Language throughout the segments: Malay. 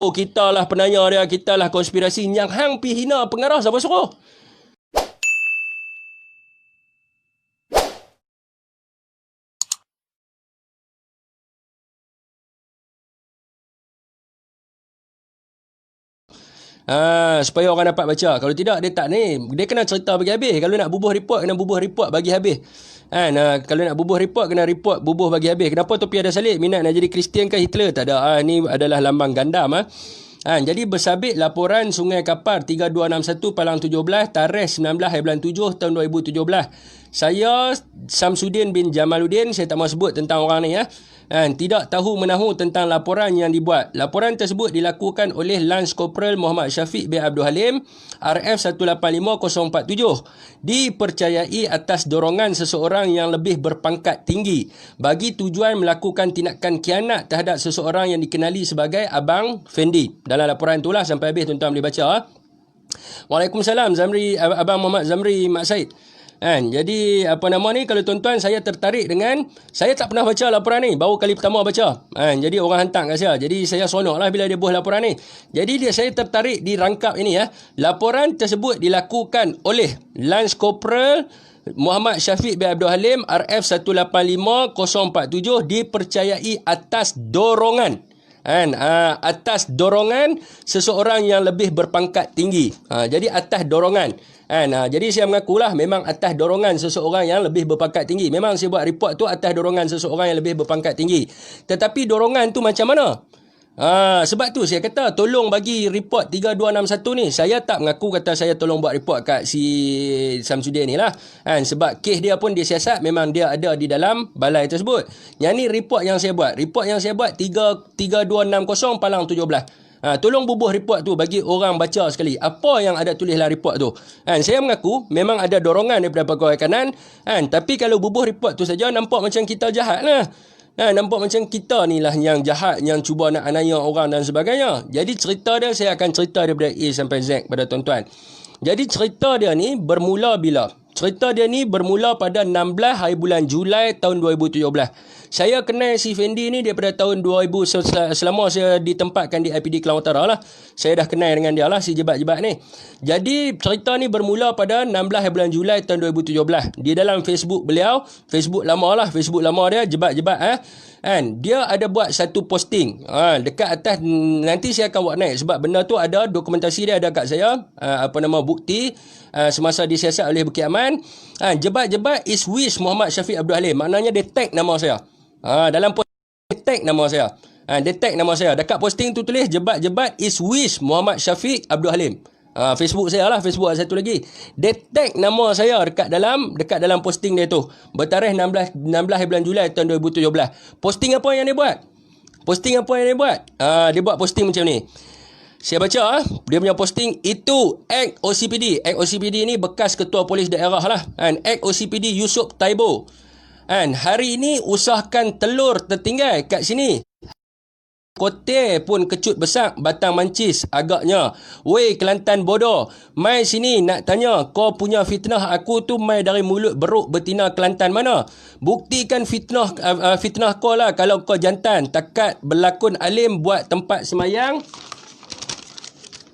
Oh, kita lah penanya dia, kita lah konspirasi. Yang hang pi hina pengarah siapa suruh? Supaya orang dapat baca. Kalau tidak, dia tak ni. Dia kena cerita bagi habis. Kalau nak bubuh report, kena bubuh report bagi habis. Kalau nak bubuh report, kena report bubuh bagi habis. Kenapa topi ada salib? Minat nak jadi Kristian ke Hitler? Tak ada. Ni adalah lambang gandam. Jadi bersabit laporan Sungai Kapar 3261 Palang 17 tarikh 19/7 tahun 2017. Saya Samsudin bin Jamaluddin, saya tak mahu sebut tentang orang ni tidak tahu menahu tentang laporan yang dibuat. Laporan tersebut dilakukan oleh Lance Corporal Muhammad Syafiq bin Abdul Halim RF 185047 dipercayai atas dorongan seseorang yang lebih berpangkat tinggi bagi tujuan melakukan tindakan khianat terhadap seseorang yang dikenali sebagai Abang Fendi. Dalam laporan itulah, sampai habis tuan-tuan boleh baca. Waalaikumsalam Abang Muhammad Zamri Mak Said. Jadi kalau tuan-tuan, saya tertarik dengan, saya tak pernah baca laporan ni, baru kali pertama baca. Jadi orang hantar kat saya. Jadi saya seronok lah bila dia buat laporan ni. Jadi saya tertarik di rangkap ini Laporan tersebut dilakukan oleh Lance Corporal Muhammad Syafiq bin Abdul Halim RF 185047 dipercayai atas dorongan atas dorongan seseorang yang lebih berpangkat tinggi. Jadi atas dorongan. Jadi saya mengakulah memang atas dorongan seseorang yang lebih berpangkat tinggi. Memang saya buat report tu atas dorongan seseorang yang lebih berpangkat tinggi. Tetapi dorongan tu macam mana? Sebab tu saya kata tolong bagi report 3261 ni. Saya tak mengaku kata saya tolong buat report kat si Samsudin ni lah. Sebab kes dia pun dia siasat, memang dia ada di dalam balai tersebut. Yang ni report yang saya buat. Report yang saya buat 3260 Palang 17. Tolong bubuh report tu bagi orang baca sekali. Apa yang ada tulis dalam report tu. Saya mengaku memang ada dorongan daripada pegawai kanan. Tapi kalau bubuh report tu saja nampak macam kita jahat lah. Nampak macam kita ni lah yang jahat, yang cuba nak anaya orang dan sebagainya. Jadi cerita dia, saya akan cerita daripada A sampai Z pada tuan-tuan. Jadi cerita dia ni bermula bila? Cerita dia ni bermula pada 16 hari bulan Julai tahun 2017. Saya kenal si Fendi ni daripada tahun 2000, selama saya ditempatkan di IPD Kelang Utara lah. Saya dah kenal dengan dia lah, si jebat-jebat ni. Jadi cerita ni bermula pada 16 hari bulan Julai tahun 2017. Di dalam Facebook beliau, Facebook lama dia, jebat-jebat dia ada buat satu posting dekat atas. Nanti saya akan buat naik sebab benda tu ada dokumentasi dia, ada kat saya, bukti semasa disiasat oleh Bukit Aman. Jebat-jebat is wish Muhammad Syafiq Abdul Halim. Maknanya dia tag nama saya. Dalam posting dia tag nama saya. Dia tag nama saya. Dekat posting tu tulis jebat-jebat is wish Muhammad Syafiq Abdul Halim. Facebook saya lah, Facebook satu lagi. Dia tag nama saya dekat dalam posting dia tu. Bertarikh 16 bulan Julai tahun 2017. Posting apa yang dia buat? Dia buat posting macam ni. Saya baca dia punya posting itu Act OCPD. Act OCPD ni bekas ketua polis daerah lah. Act OCPD Yusof Taibo. Hari ini usahakan telur tertinggal kat sini. Kote pun kecut besar batang mancis agaknya. Weh Kelantan bodoh. Mai sini nak tanya kau punya fitnah aku tu mai dari mulut beruk betina Kelantan mana? Buktikan fitnah kau lah kalau kau jantan. Takat berlakon alim buat tempat semayang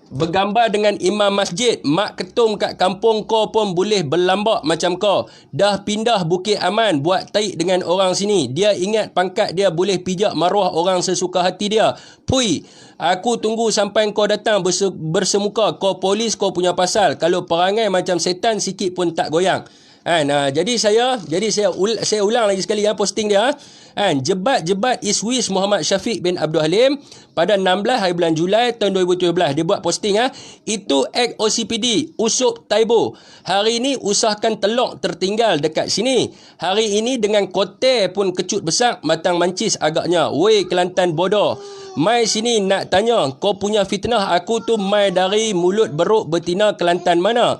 bergambar dengan imam masjid. Mak ketum kat kampung kau pun boleh berlambak macam kau. Dah pindah Bukit Aman buat taik dengan orang sini. Dia ingat pangkat dia boleh pijak maruah orang sesuka hati dia. Pui, aku tunggu sampai kau datang bersemuka. Kau polis kau punya pasal. Kalau perangai macam setan sikit pun tak goyang. Jadi saya ulang lagi sekali posting dia. Jebat-jebat is wish Muhammad Syafiq bin Abdul Halim pada 16 hari bulan Julai tahun 2017. Dia buat posting itu Act OCPD Yusof Taibo. Hari ini usahakan telok tertinggal dekat sini. Hari ini dengan kote pun kecut besar batang mancis agaknya. Weh Kelantan bodoh. Mai sini nak tanya kau punya fitnah aku tu mai dari mulut beruk betina Kelantan mana?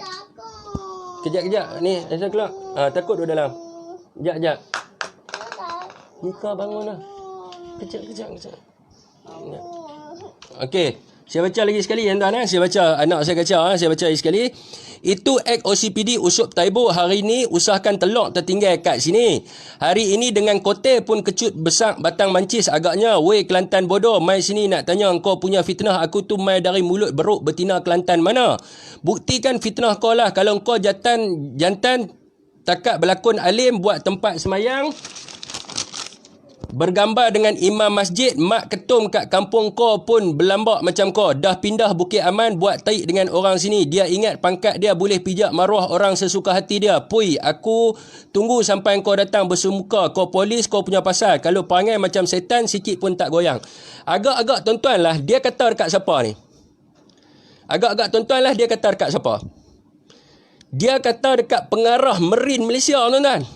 Kejap. Ni, saya keluar. Takut duduk dalam. Kejap. Mika bangun lah. Kejap. Okey. Saya baca lagi sekali tuan-tuan. Saya baca, anak saya kacau. Saya baca lagi sekali. Itu Act OCPD Usup Taibo hari ni usahakan telok tertinggal kat sini. Hari ini dengan kote pun kecut besak batang mancis agaknya. Weh Kelantan bodoh, mai sini nak tanya kau punya fitnah aku tu mai dari mulut beruk betina Kelantan mana? Buktikan fitnah kau lah. Kalau kau jantan takat berlakon alim buat tempat semayang bergambar dengan imam masjid, mak ketum kat kampung kau pun berlambak macam kau. Dah pindah Bukit Aman buat taik dengan orang sini. Dia ingat pangkat dia boleh pijak maruah orang sesuka hati dia. Pui, aku tunggu sampai kau datang bersemuka. Kau polis, kau punya pasal. Kalau perangai macam setan, sikit pun tak goyang. Agak-agak tuan-tuan lah, dia kata dekat siapa ni? Agak-agak tuan-tuan lah, dia kata dekat siapa? Dia kata dekat pengarah Merin Malaysia tuan-tuan.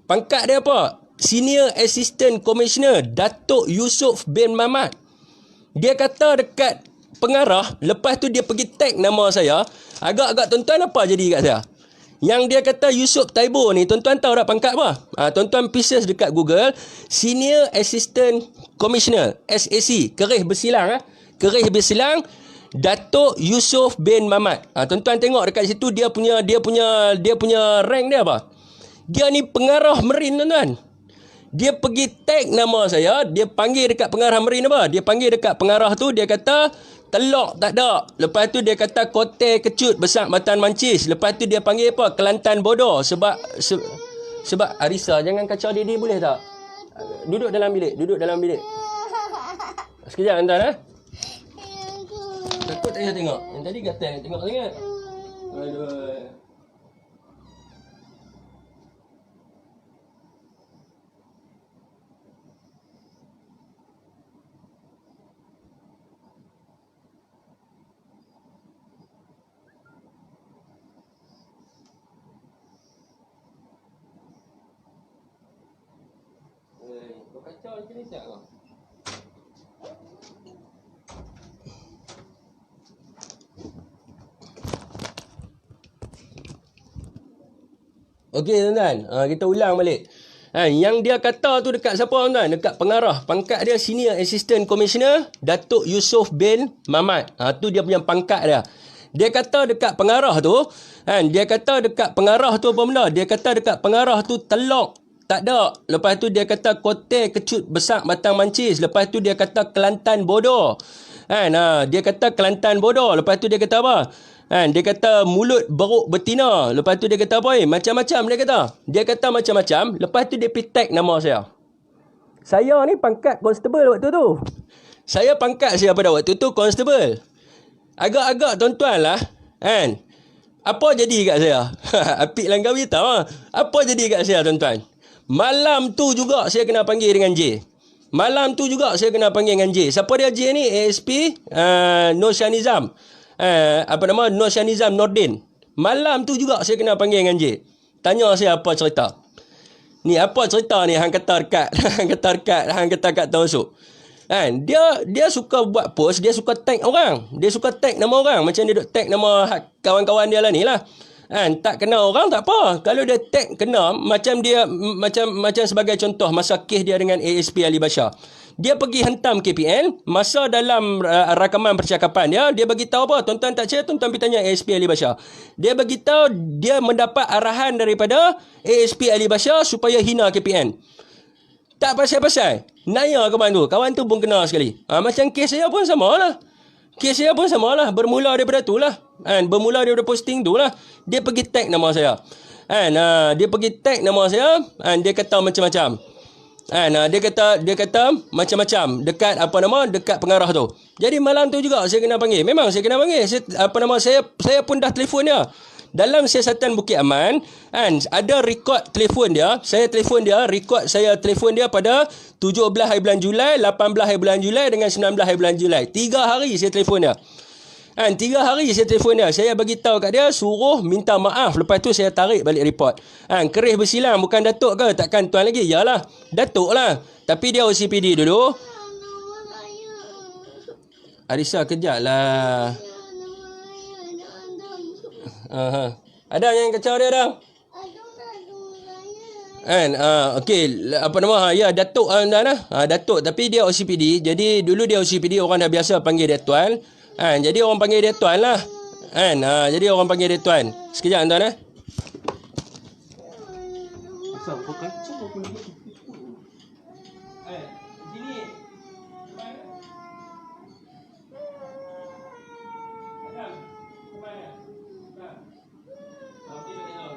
Pangkat dia apa? Senior Assistant Commissioner Datuk Yusof bin Mamat. Dia kata dekat pengarah, lepas tu dia pergi tag nama saya. Agak-agak tuan-tuan apa jadi kat saya? Yang dia kata Yusof Taibo ni, tuan-tuan tahu tak pangkat apa? Tuan-tuan pisah dekat Google, Senior Assistant Commissioner SAC, kerih bersilang kerih bersilang Datuk Yusof bin Mamat. Tuan-tuan tengok dekat situ dia punya rank dia apa? Dia ni pengarah Merin tuan-tuan. Dia pergi tag nama saya, dia panggil dekat pengarah Merin apa? Dia panggil dekat pengarah tu, dia kata telok tak ada. Lepas tu dia kata kote kecut besak batang mancis. Lepas tu dia panggil apa? Kelantan bodoh. Sebab Arisa, jangan kacau dia boleh tak? Duduk dalam bilik. Sekejap tuan-tuan Takut tak payah tengok. Yang tadi gatal tengok sangat. Aduh. Kau kacau macam ni siap kau. Okey tuan-tuan, kita ulang balik. Yang dia kata tu dekat siapa tuan-tuan? Dekat pengarah. Pangkat dia Senior Assistant Commissioner Datuk Yusof bin Mamat. Tu dia punya pangkat dia. Dia kata dekat pengarah tu, dia kata dekat pengarah tu apa benda? Dia kata dekat pengarah tu telok tak ada. Lepas tu dia kata kote kecut besak batang mancis. Lepas tu dia kata Kelantan bodoh. Dia kata Kelantan bodoh. Lepas tu dia kata apa? Dia kata mulut beruk betina. Lepas tu dia kata apa? Macam-macam dia kata. Dia kata macam-macam. Lepas tu dia pergi tag nama saya. Saya ni pangkat constable waktu tu. Saya pangkat saya pada waktu tu constable. Agak-agak tuan-tuan lah. Apa jadi kat saya? Apik Langkawi tahu. Apa jadi kat saya tuan-tuan? Malam tu juga saya kena panggil dengan J. Siapa dia J ni? ASP Nur Syanizam. Nur Syanizam Nordin. Malam tu juga saya kena panggil dengan J. Tanya saya apa cerita. Ni apa cerita ni hang kata dekat hang kata kat Tausuk. Dia suka buat post, dia suka tag orang. Dia suka tag nama orang. Macam dia duk tag nama kawan-kawan dia lah ni lah. Tak kenal orang tak apa. Kalau dia tag kena, macam dia macam sebagai contoh masa kes dia dengan ASP Ali Bashar. Dia pergi hentam KPN, masa dalam rakaman percakapan dia bagi tahu apa? Tuan-tuan tak percaya, tuan-tuan pergi tanya ASP Ali Bashar. Dia bagi tahu dia mendapat arahan daripada ASP Ali Bashar supaya hina KPN. Tak pasal-pasal. Naya kawan tu pun kena sekali. Macam kes saya pun sama lah. Bermula daripada tu lah. Bermula daripada posting tu lah. Dia pergi tag nama saya. Dia kata macam-macam. Dia kata macam-macam dekat dekat pengarah tu. Jadi malam tu juga saya kena panggil. Memang saya kena panggil. Saya pun dah telefon dia. Dalam siasatan Bukit Aman, ada rekod telefon dia. Saya telefon dia pada 17 hari bulan Julai, 18 hari bulan Julai dengan 19 hari bulan Julai. 3 hari saya telefon dia. 3 hari saya telefon dia. Saya bagi tahu kat dia, suruh minta maaf. Lepas tu saya tarik balik report. Kerih bersilang, bukan Datuk ke? Takkan tuan lagi? Yalah, Datuk lah. Tapi dia OCPD dulu. Arisa, kejap lah. Ada yang kacau dia dah. Kan okey, apa nama, ya Datuk tuan Datuk, tapi dia OCPD. Jadi dulu dia OCPD, orang dah biasa panggil dia tuan. Jadi orang panggil dia tuan lah. Jadi orang panggil dia tuan. Sekejap tuan Asal kau kacau aku ni. Sini. Adam, kemana? Okey, tengok.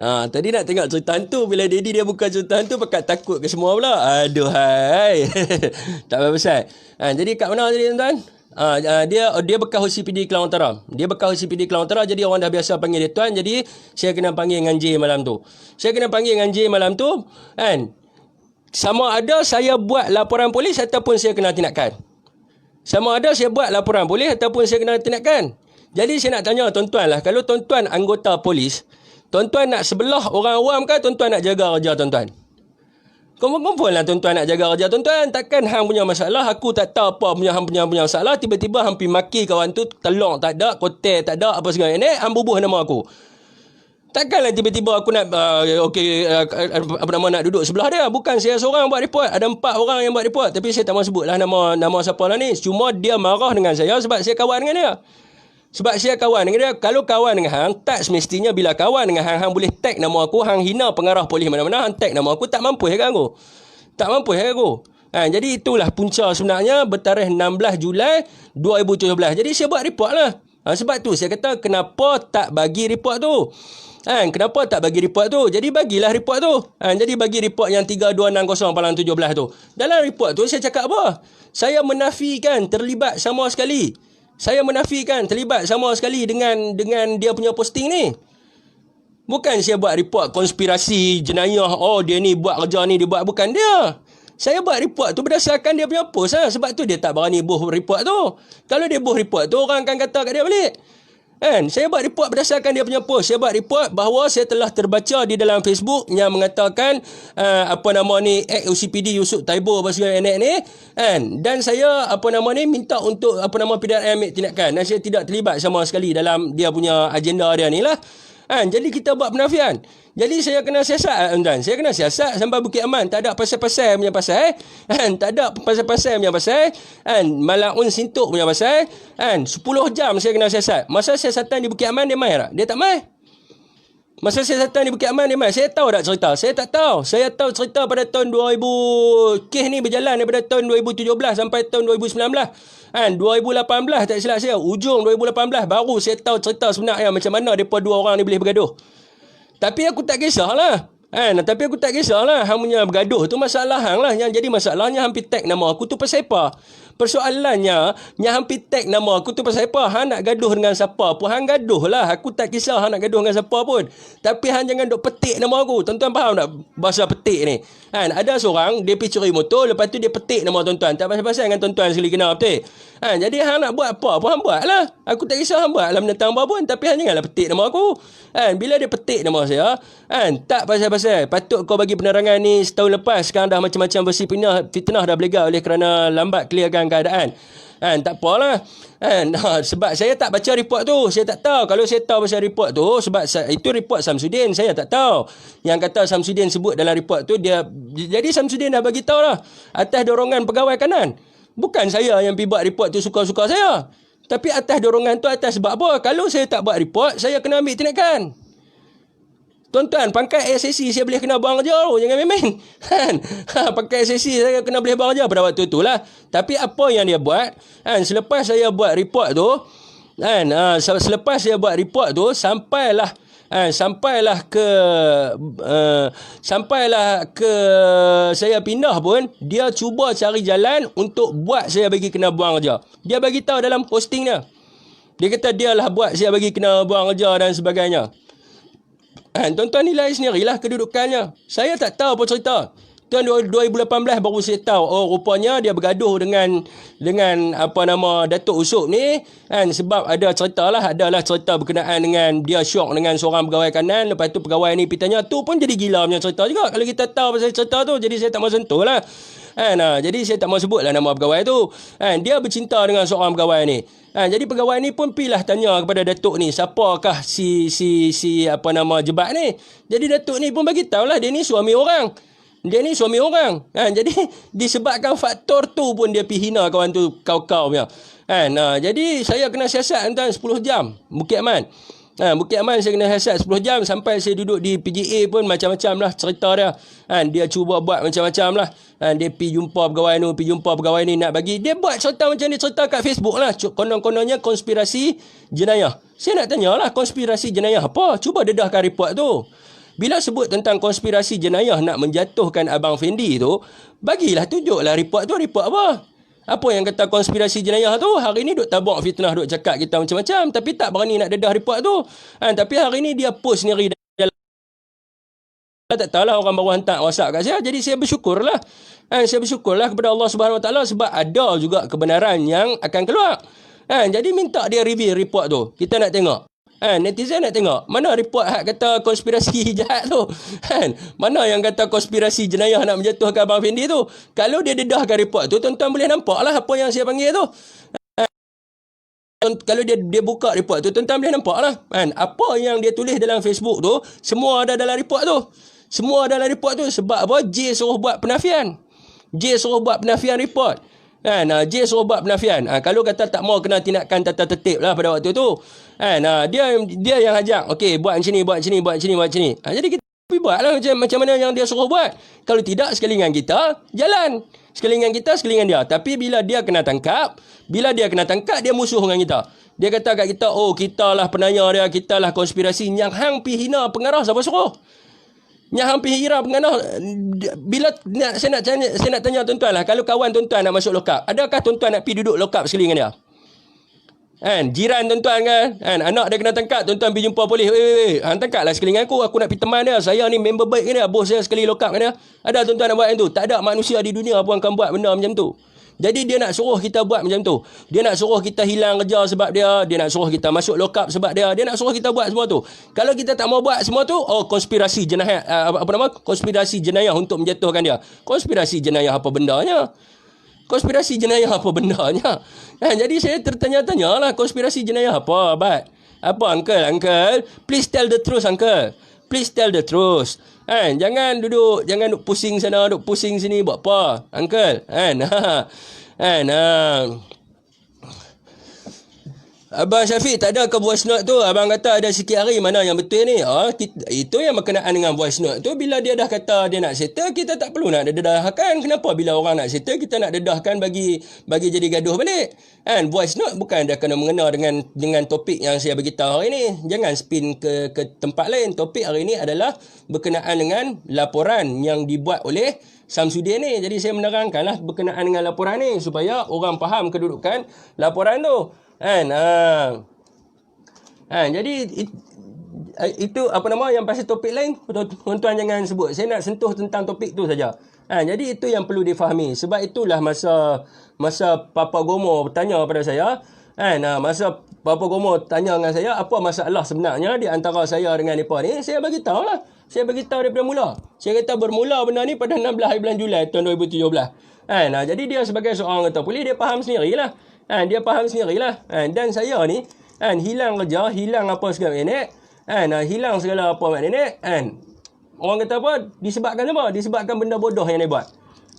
Tadi nak tengok cerita hantu. Bila Daddy dia buka cerita hantu, pakat takut ke semua pula. Aduh hai. Tak apa pasal. Jadi kat mana tadi tuan-tuan? Dia bekas OCPD Kelang Utara. Dia bekas OCPD Kelang Utara, jadi orang dah biasa panggil dia tuan. Jadi saya kena panggil dengan J malam tu. Kan? Sama ada saya buat laporan polis ataupun saya kena tindakan. Jadi saya nak tanya tuan-tuan lah, kalau tuan-tuan anggota polis, tuan-tuan nak sebelah orang awam ke tuan-tuan nak jaga kerja tuan-tuan? Confirm lah tuan-tuan nak jaga kerja tuan-tuan. Takkan hang punya masalah, aku tak tahu apa hang punya masalah, tiba-tiba hang pergi maki kawan tu, telong tak ada, kotel tak ada, apa segala ni, hang bubuh nama aku. Takkanlah tiba-tiba aku nak nak duduk sebelah dia. Bukan saya seorang buat report, ada 4 orang yang buat report, tapi saya tak mahu sebutlah nama siapa lah ni. Cuma dia marah dengan saya sebab saya kawan dengan dia. Kalau kawan dengan hang, tak semestinya bila kawan dengan hang boleh tag nama aku, hang hina pengarah polis mana-mana, hang tag nama aku, tak mampu aku. Jadi itulah punca sebenarnya bertarikh 16 Julai 2017. Jadi saya buat report lah. Sebab tu saya kata kenapa tak bagi report tu. Jadi bagilah report tu. Jadi bagi report yang 3260/17 tu. Dalam report tu saya cakap apa? Saya menafikan terlibat sama sekali dengan dia punya posting ni. Bukan saya buat report konspirasi jenayah, dia ni buat kerja ni, dia buat, bukan dia. Saya buat report tu berdasarkan dia punya post lah. Sebab tu dia tak berani buh report tu. Kalau dia buh report tu, orang akan kata kat dia balik. Saya buat report berdasarkan dia punya post. Saya buat report bahawa saya telah terbaca di dalam Facebook yang mengatakan Act OCPD Yusof Taibo apa segala ni. Dan saya minta untuk PDRM ambil tindakan. Dan saya tidak terlibat sama sekali dalam dia punya agenda dia ni lah. Jadi kita buat penafian. Jadi saya kena siasat tuan. Saya kena siasat sampai Bukit Aman. Tak ada pasal-pasal punya pasal. Tak ada pasal-pasal punya pasal. Malaun Sintuk punya pasal. 10 jam saya kena siasat. Masa siasatan di Bukit Aman dia mai tak? Dia tak mai. Masa siasatan di Bukit Aman dia mai. Saya tahu tak cerita? Saya tak tahu. Saya tahu cerita pada tahun 2000. Kes ni berjalan daripada tahun 2017 sampai tahun 2019. 2018 tak silap saya. Ujung 2018 baru saya tahu cerita sebenarnya macam mana mereka dua orang ni boleh bergaduh. Tapi aku tak kisahlah. Hang punya bergaduh tu masalah hang lah. Yang jadi masalahnya hang pergi tag nama aku tu pasal apa? Persoalannya, yang hang pergi tag nama aku tu pasal apa? Hang nak gaduh dengan siapa pun, hang gaduh lah. Aku tak kisah hang nak gaduh dengan siapa pun. Tapi hang jangan duk petik nama aku. Tuan-tuan faham tak bahasa petik ni? Ada seorang, dia pergi curi motor, lepas tu dia petik nama tuan-tuan. Tak pasal-pasal dengan tuan-tuan sekali kena petik. Jadi hang nak buat apa pun hang buat lah. Aku tak kisah hang buat lah menentang apa pun. Tapi hang janganlah petik nama aku. Bila dia petik nama saya, tak pasal-pasal. Patut kau bagi penerangan ni setahun lepas. Sekarang dah macam-macam bersih fitnah dah berlega oleh kerana lambat clearkan keadaan. Tak apalah. Sebab saya tak baca report tu. Saya tak tahu. Kalau saya tahu pasal report tu, sebab itu report Samsudin, saya tak tahu. Yang kata Samsudin sebut dalam report tu, jadi Samsudin dah bagi tahu lah atas dorongan pegawai kanan. Bukan saya yang pergi buat report tu suka-suka saya. Tapi atas dorongan tu, atas sebab apa? Kalau saya tak buat report, saya kena ambil tindakan. Tuan-tuan, pangkat SSC saya boleh kena buang kerja. Jangan main-main. Pangkat SSC saya kena boleh buang kerja pada waktu tu lah. Tapi apa yang dia buat, selepas saya buat report tu, sampailah ke saya pindah pun, dia cuba cari jalan untuk buat saya bagi kena buang kerja. Dia bagi tahu dalam postingnya. Dia kata dia lah buat saya bagi kena buang kerja dan sebagainya. Tuan-tuan nilai sendirilah kedudukannya. Saya tak tahu apa cerita. Tahun 2018 baru saya tahu, rupanya dia bergaduh dengan Datuk Yusof ni, sebab adalah cerita berkenaan dengan dia syok dengan seorang pegawai kanan. Lepas tu pegawai ni pitanya tu pun jadi gila punya cerita juga. Kalau kita tahu pasal cerita tu, jadi saya tak mahu sentuh lah. Jadi saya tak mau sebutlah nama pegawai tu. Dia bercinta dengan seorang pegawai ni. Jadi pegawai ni pun pilah tanya kepada Datuk ni, siapakah si apa nama Jebat ni. Jadi Datuk ni pun bagi tahulah dia ni suami orang. Jadi disebabkan faktor tu pun dia pergi hina kawan tu, kau punya. Jadi saya kena siasat tuan 10 jam Bukit Aman. Bukit Aman saya kena siasat 10 jam sampai saya duduk di PGA pun macam-macam lah cerita dia. Dia cuba buat macam-macam lah. Dia pergi jumpa pegawai ni, nak bagi. Dia buat cerita macam dia cerita kat Facebook lah. Konon-kononnya konspirasi jenayah. Saya nak tanya lah, konspirasi jenayah apa? Cuba dedahkan report tu. Bila sebut tentang konspirasi jenayah nak menjatuhkan Abang Fendi tu, bagilah tunjuklah report tu, report apa? Apa yang kata konspirasi jenayah tu? Hari ni duk tabak fitnah, duk cakap kita macam-macam, tapi tak berani nak dedah report tu. Tapi hari ni dia post sendiri dalam, tak tahulah orang baru hantar WhatsApp kat saya. Jadi saya bersyukurlah. Saya bersyukurlah kepada Allah Subhanahu Wa Taala sebab ada juga kebenaran yang akan keluar. Jadi minta dia review report tu. Kita nak tengok. Netizen nak tengok mana report hak kata konspirasi jahat tu. Mana yang kata konspirasi jenayah nak menjatuhkan Abang Fendi tu. Kalau dia dedahkan report tu, tuan-tuan boleh nampak lah apa yang saya panggil tu. Kalau dia buka report tu, tuan-tuan boleh nampak lah. Apa yang dia tulis dalam Facebook tu, semua ada dalam report tu. Semua dalam report tu. Sebab apa? J suruh buat penafian. Report. J suruh buat penafian. Kalau kata tak mau kena tindakan tata tertib lah pada waktu tu. Dia yang ajak. Okey, buat macam ni. Jadi kita pergi buat lah macam mana yang dia suruh buat. Kalau tidak, sekali dengan kita, jalan. Sekali dengan kita, sekali dengan dia. Tapi bila dia kena tangkap, dia musuh dengan kita. Dia kata kat kita, oh kita lah penanya dia, kita lah konspirasi. Yang hang pi hina pengarah siapa suruh? Yang hampir hira penganah. Bila saya nak tanya tuan-tuan lah, kalau kawan tuan-tuan nak masuk lokap, adakah tuan-tuan nak pergi duduk lokap sekali dengan dia? Jiran tuan-tuan kan, anak dia kena tangkap, tuan-tuan pergi jumpa polis, hang tangkaplah sekali dengan aku nak pergi teman dia, saya ni member baik dia, bos saya sekali lokap dengan dia. Ada tuan-tuan nak buat macam tu? Tak ada manusia di dunia pun akan buat benda macam tu. Jadi dia nak suruh kita buat macam tu. Dia nak suruh kita hilang kerja sebab dia nak suruh kita masuk lokap sebab dia nak suruh kita buat semua tu. Kalau kita tak mau buat semua tu, konspirasi jenayah, konspirasi jenayah untuk menjatuhkan dia. Konspirasi jenayah apa bendanya? Jadi saya tertanya-tanya lah, konspirasi jenayah apa, Abad? Apa, uncle? Please tell the truth, uncle. Please tell the truth. Jangan duduk pusing sana, duduk pusing sini buat apa, uncle? Abang Syafiq, tak ada ke voice note tu? Abang kata ada sikit hari, mana yang betul ni? Itu yang berkenaan dengan voice note tu. Bila dia dah kata dia nak settle, kita tak perlu nak dedahkan. Kenapa bila orang nak settle, kita nak dedahkan bagi jadi gaduh balik? Voice note bukan dah kena mengena dengan topik yang saya beritahu hari ni. Jangan spin ke tempat lain. Topik hari ni adalah berkenaan dengan laporan yang dibuat oleh Samsudin ni. Jadi saya menerangkanlah berkenaan dengan laporan ni supaya orang faham kedudukan laporan tu. Jadi itu apa nama yang pasal topik lain, tuan-tuan jangan sebut. Saya nak sentuh tentang topik tu saja. Jadi itu yang perlu difahami. Sebab itulah masa Papa Gomo bertanya kepada saya, masa Papa Gomo tanya dengan saya apa masalah sebenarnya di antara saya dengan mereka ni, saya bagi tahu lah. Saya bagi tahu daripada mula. Saya kata bermula benda ni pada 16 hari bulan Julai tahun 2017. Jadi dia sebagai seorang ketua polis, dia faham sendirilah. Dan saya ni hilang kerja, hilang apa segala nenek, hilang segala apa mak nenek, orang kata apa, disebabkan apa? Disebabkan benda bodoh yang dia buat.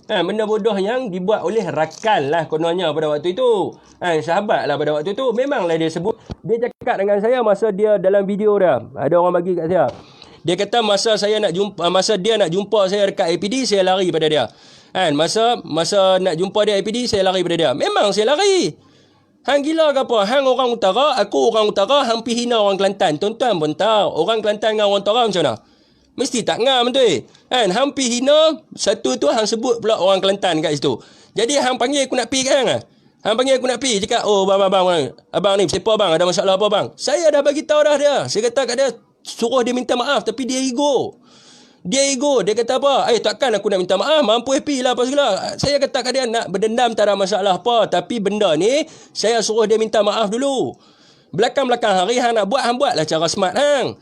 Benda bodoh yang dibuat oleh rakan lah kononnya pada waktu itu. Sahabat lah pada waktu itu. Memanglah dia sebut, dia cakap dengan saya masa dia dalam video dia, ada orang bagi kat saya. Dia kata masa dia nak jumpa saya dekat APD, saya lari pada dia. Masa nak jumpa dia APD, saya lari pada dia. Memang saya lari. Hang gila ke apa? Hang orang utara, aku orang utara, hang pergi hina orang Kelantan. Tuan-tuan pun tahu, orang Kelantan dengan orang utara macam mana? Mesti tak ngam betul. Hang pergi hina, satu tu hang sebut pula orang Kelantan kat situ. Jadi hang panggil aku nak pergi kan? Hang panggil aku nak pergi, cakap, oh bang, abang ni siapa bang? Ada masalah apa bang? Saya dah bagi tahu dah dia. Saya kata kat dia, suruh dia minta maaf, tapi dia ego. Dia kata apa? Takkan aku nak minta maaf, mampu happy lah apa segala. Saya kata kat dia, nak berdendam tak ada masalah apa, tapi benda ni saya suruh dia minta maaf dulu. Belakang-belakang hari hang nak buat, hang buatlah cara smart hang.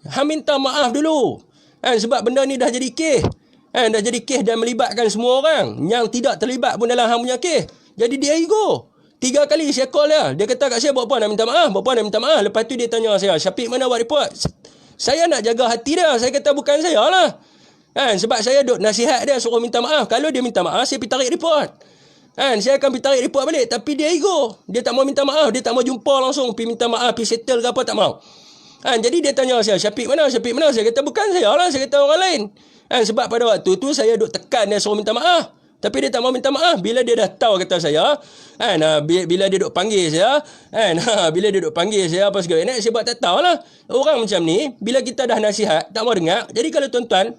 Hang minta maaf dulu. Sebab benda ni dah jadi kes. Dah jadi kes dan melibatkan semua orang. Yang tidak terlibat pun dalam hang punya kes. Jadi dia ego. 3 kali saya call dia. Dia kata kat saya, buat apa nak minta maaf? Buat apa nak minta maaf? Lepas tu dia tanya saya, Syafiq mana buat report? Saya nak jaga hati dia. Saya kata bukan saya lah. Sebab saya duk nasihat dia suruh minta maaf. Kalau dia minta maaf, saya pergi tarik report. Saya akan pergi tarik report balik. Tapi dia ego. Dia tak mau minta maaf. Dia tak mau jumpa langsung. Pergi minta maaf. Pergi settle ke apa, tak mau. Jadi dia tanya saya, Syafiq mana? Syafiq mana? Saya kata bukan saya lah. Saya kata orang lain. Sebab pada waktu tu saya duk tekan dia suruh minta maaf. Tapi dia tak mau minta maaf. Bila dia dah tahu kata saya, bila dia duk panggil saya, bila dia duk panggil saya apa segala, saya buat tak tahu lah. Orang macam ni, bila kita dah nasihat, tak mau dengar. Jadi kalau tuan-tuan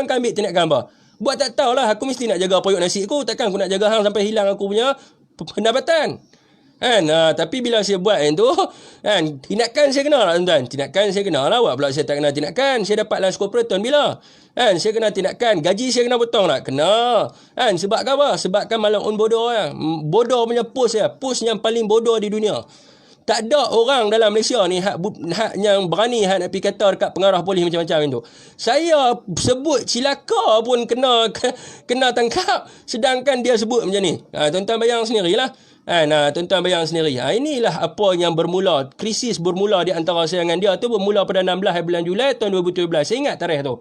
kan ambil tindakan apa? Buat tak tahu lah. Aku mesti nak jaga periuk nasi aku. Takkan aku nak jaga hang sampai hilang aku punya pendapatan. Tapi bila saya buat yang tu, tindakan saya kena lah tuan-tuan. Tindakan saya kena lah. Buat pula saya tak kena tindakan. Saya dapat last corporaton bila? Saya kena tindakan. Gaji saya kena potong tak? Kena. Sebab apa? Sebab kan malakun bodoh ya. Bodoh punya post ya. Post yang paling bodoh di dunia. Tak ada orang dalam Malaysia ni hak yang berani nak pergi kata dekat pengarah polis macam-macam itu. Saya sebut cilaka pun kena tangkap, sedangkan dia sebut macam ni. Tuan-tuan bayang sendirilah. Tuan-tuan bayang sendiri. Inilah apa yang bermula, krisis bermula di antara saya dengan dia tu bermula pada 16 bulan Julai tahun 2017. Saya ingat tarikh tu.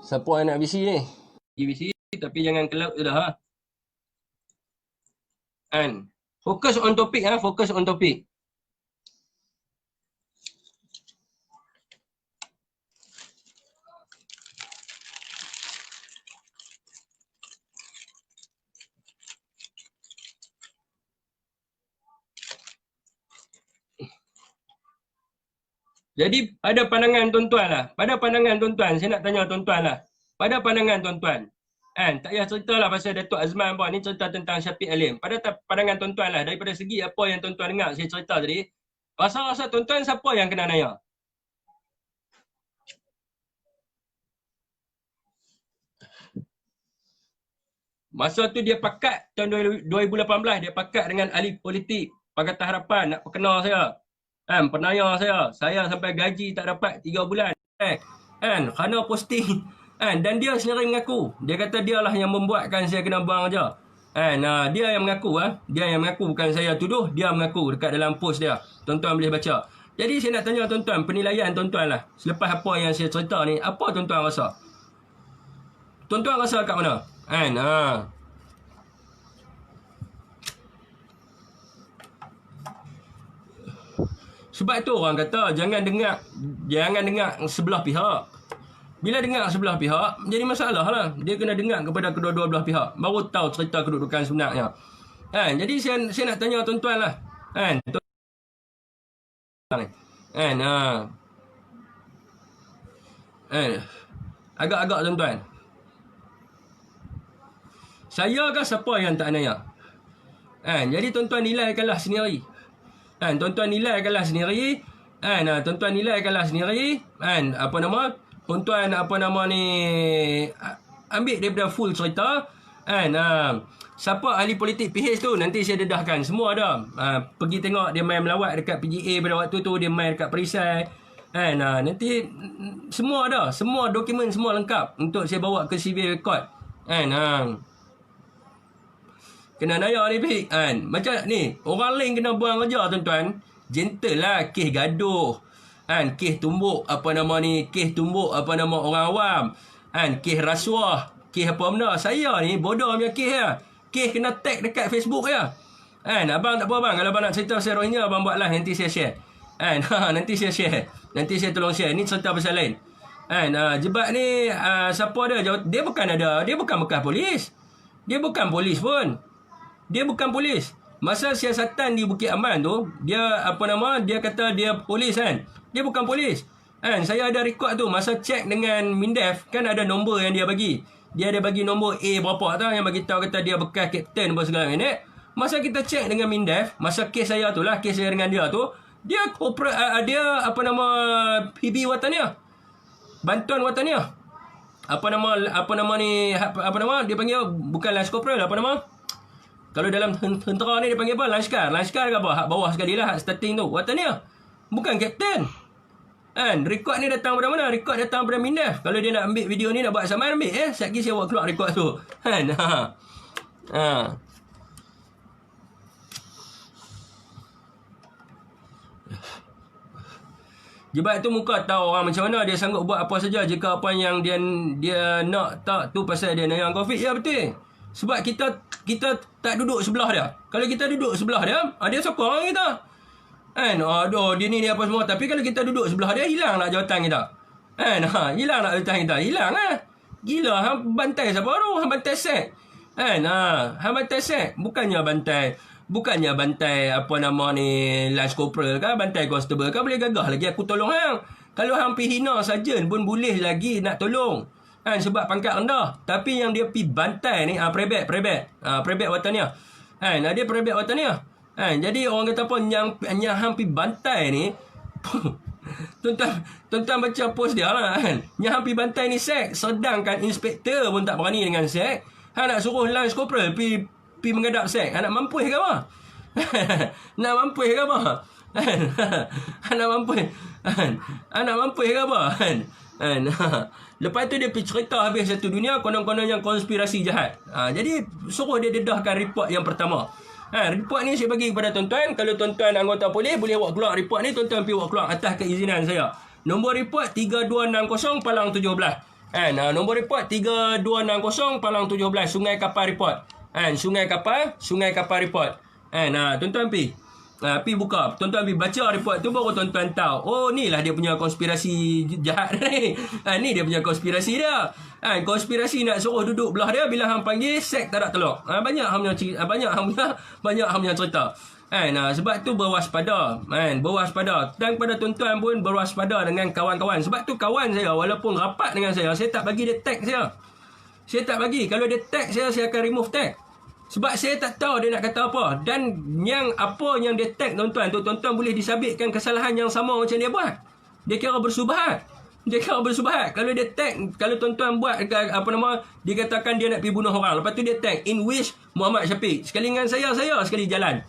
Siapa yang nak bisi ni? Bisi tapi jangan kelab dah. Fokus on topik fokus on topik. Jadi pada pandangan tuan-tuan lah. Pada pandangan tuan-tuan, saya nak tanya tuan-tuan lah. Pada pandangan tuan-tuan, tak payah cerita lah pasal Datuk Azman buat ni cerita tentang Syafiq Alim. Pada pandangan tuan-tuan lah, daripada segi apa yang tuan-tuan dengar saya cerita tadi, rasa-rasa tuan-tuan siapa yang kena naya? Masa tu dia pakat, tahun 2018, dia pakat dengan ahli politik Pakatan Harapan nak perkenal saya. Penanya saya sampai gaji tak dapat 3 bulan. Kerana posting. Dan dia sendiri mengaku. Dia kata dialah yang membuatkan saya kena buang aja. Dia yang mengaku. Dia yang mengaku, bukan saya tuduh. Dia mengaku dekat dalam post dia. Tuan-tuan boleh baca. Jadi saya nak tanya tuan-tuan, penilaian tuan-tuan lah. Selepas apa yang saya cerita ni, apa tuan-tuan rasa? Tuan-tuan rasa kat mana? Sebab tu orang kata jangan dengar sebelah pihak. Bila dengar sebelah pihak, jadi masalah lah. Dia kena dengar kepada kedua-dua belah pihak. Baru tahu cerita kedudukan sebenarnya. Jadi saya nak tanya tuan-tuan lah. Agak-agak tuan-tuan. Saya ke siapa yang tak nanya? Jadi tuan-tuan nilaikanlah sendiri. Tuan-tuan nilaikanlah sendiri. Tuan-tuan nilaikanlah sendiri. Tuan-tuan ambil daripada full cerita. Siapa ahli politik PH tu nanti saya dedahkan. Semua ada. Pergi tengok dia main melawat dekat PGA pada waktu tu. Dia main dekat perisai. Nanti semua ada. Semua dokumen semua lengkap untuk saya bawa ke civil court. Kena naya ni Pik. Macam ni, orang lain kena buang kerja tuan-tuan. Gentle lah, kes gaduh. Kes tumbuk kes tumbuk orang awam. Kes rasuah, kes apa benda. Saya ni bodoh punya kes ya. Kes kena tag dekat Facebook ya. Abang tak apa abang, kalau abang nak cerita pasal Rohingya abang buat lah, nanti saya share. Nanti saya share. Nanti saya tolong share. Ni cerita pasal lain. Jebat ni siapa dia? Dia bukan bekas polis. Dia bukan polis pun. Dia bukan polis. Masa siasatan di Bukit Aman tu, dia dia kata dia polis kan. Dia bukan polis. Saya ada rekod tu. Masa check dengan Mindef, kan ada nombor yang dia bagi. Dia ada bagi nombor A berapa tu yang bagi tahu kata dia bekas kapten apa segala minit. Masa kita check dengan Mindef, masa kes saya tu lah, kes saya dengan dia tu, dia PB Wataniah. Bantuan Wataniah. Dia panggil bukan last corporal, Kalau dalam tentera ni dia panggil apa? Lanskar. Lanskar ke apa? Hak bawah sekali lah, hak starting tu. Watania. Bukan kapten. Kan? Rekod ni datang dari mana? Rekod datang dari Mindef. Kalau dia nak ambil video ni, nak buat saman, ambil Sekejap lagi saya buat keluar rekod tu. Kan? Sebab tu muka tahu orang macam mana dia sanggup buat apa saja jika apa yang dia nak tak tu pasal dia nayang COVID. Ya betul. Sebab kita tak duduk sebelah dia. Kalau kita duduk sebelah dia, dia sokong kita. Kan? Aduh, dia ni dia apa semua. Tapi kalau kita duduk sebelah dia, hilang nak jawatan kita. Kan? Hilang nak jawatan kita. Hilang lah. Gila, hang bantai siapa tu? Hang bantai Sek. Kan? Hang bantai Sek. Bukannya bantai apa nama ni Lance Corporal kan, bantai constable kan, boleh gagah lagi aku tolong hang. Kalau hang pergi hina sarjan pun boleh lagi nak tolong. Kan, sebab pangkat rendah. Tapi yang dia pergi bantai ni prebet Watania. Kan, dia prebet Watania. Kan, jadi orang kata apa yang hang pergi bantai ni tuan-tuan baca post dia lah kan. Yang hang pergi bantai ni Sek, sedangkan inspektor pun tak berani dengan Sek. Hang nak suruh Lance Corporal pergi menghadap Sek. Nak mampu ke apa? Nak mampu ke apa? Nak mampu ke apa? Lepas tu dia pergi cerita habis satu dunia konon-konon yang konspirasi jahat. Jadi suruh dia dedahkan report yang pertama. Report ni saya bagi kepada tuan-tuan. Kalau tuan-tuan anggota polis boleh buat keluar report ni, tuan-tuan pergi buat keluar atas keizinan saya. Nombor report 3260/17. Nombor report 3260/17 Sungai Kapal report. Sungai Kapal report. Tuan-tuan pergi buka. Tuan-tuan pergi baca report tu, baru tuan-tuan tahu. Oh, ni lah dia punya konspirasi jahat ni. Ni dia punya konspirasi dia. Konspirasi nak suruh duduk belah dia, bila hang panggil Sek tak ada telok. Banyak hang punya cerita. Sebab tu berwaspada. Berwaspada. Dan kepada tuan-tuan pun berwaspada dengan kawan-kawan. Sebab tu kawan saya walaupun rapat dengan saya tak bagi dia tag saya. Saya tak bagi. Kalau dia tag saya akan remove tag. Sebab saya tak tahu dia nak kata apa. Dan apa yang dia tag tuan-tuan tu, tuan-tuan boleh disabitkan kesalahan yang sama macam dia buat. Dia kira bersubahat. Kalau dia tag, kalau tuan-tuan buat dia katakan dia nak pergi bunuh orang. Lepas tu dia tag in wish Muhammad Syafiq. Sekali dengan saya sekali jalan.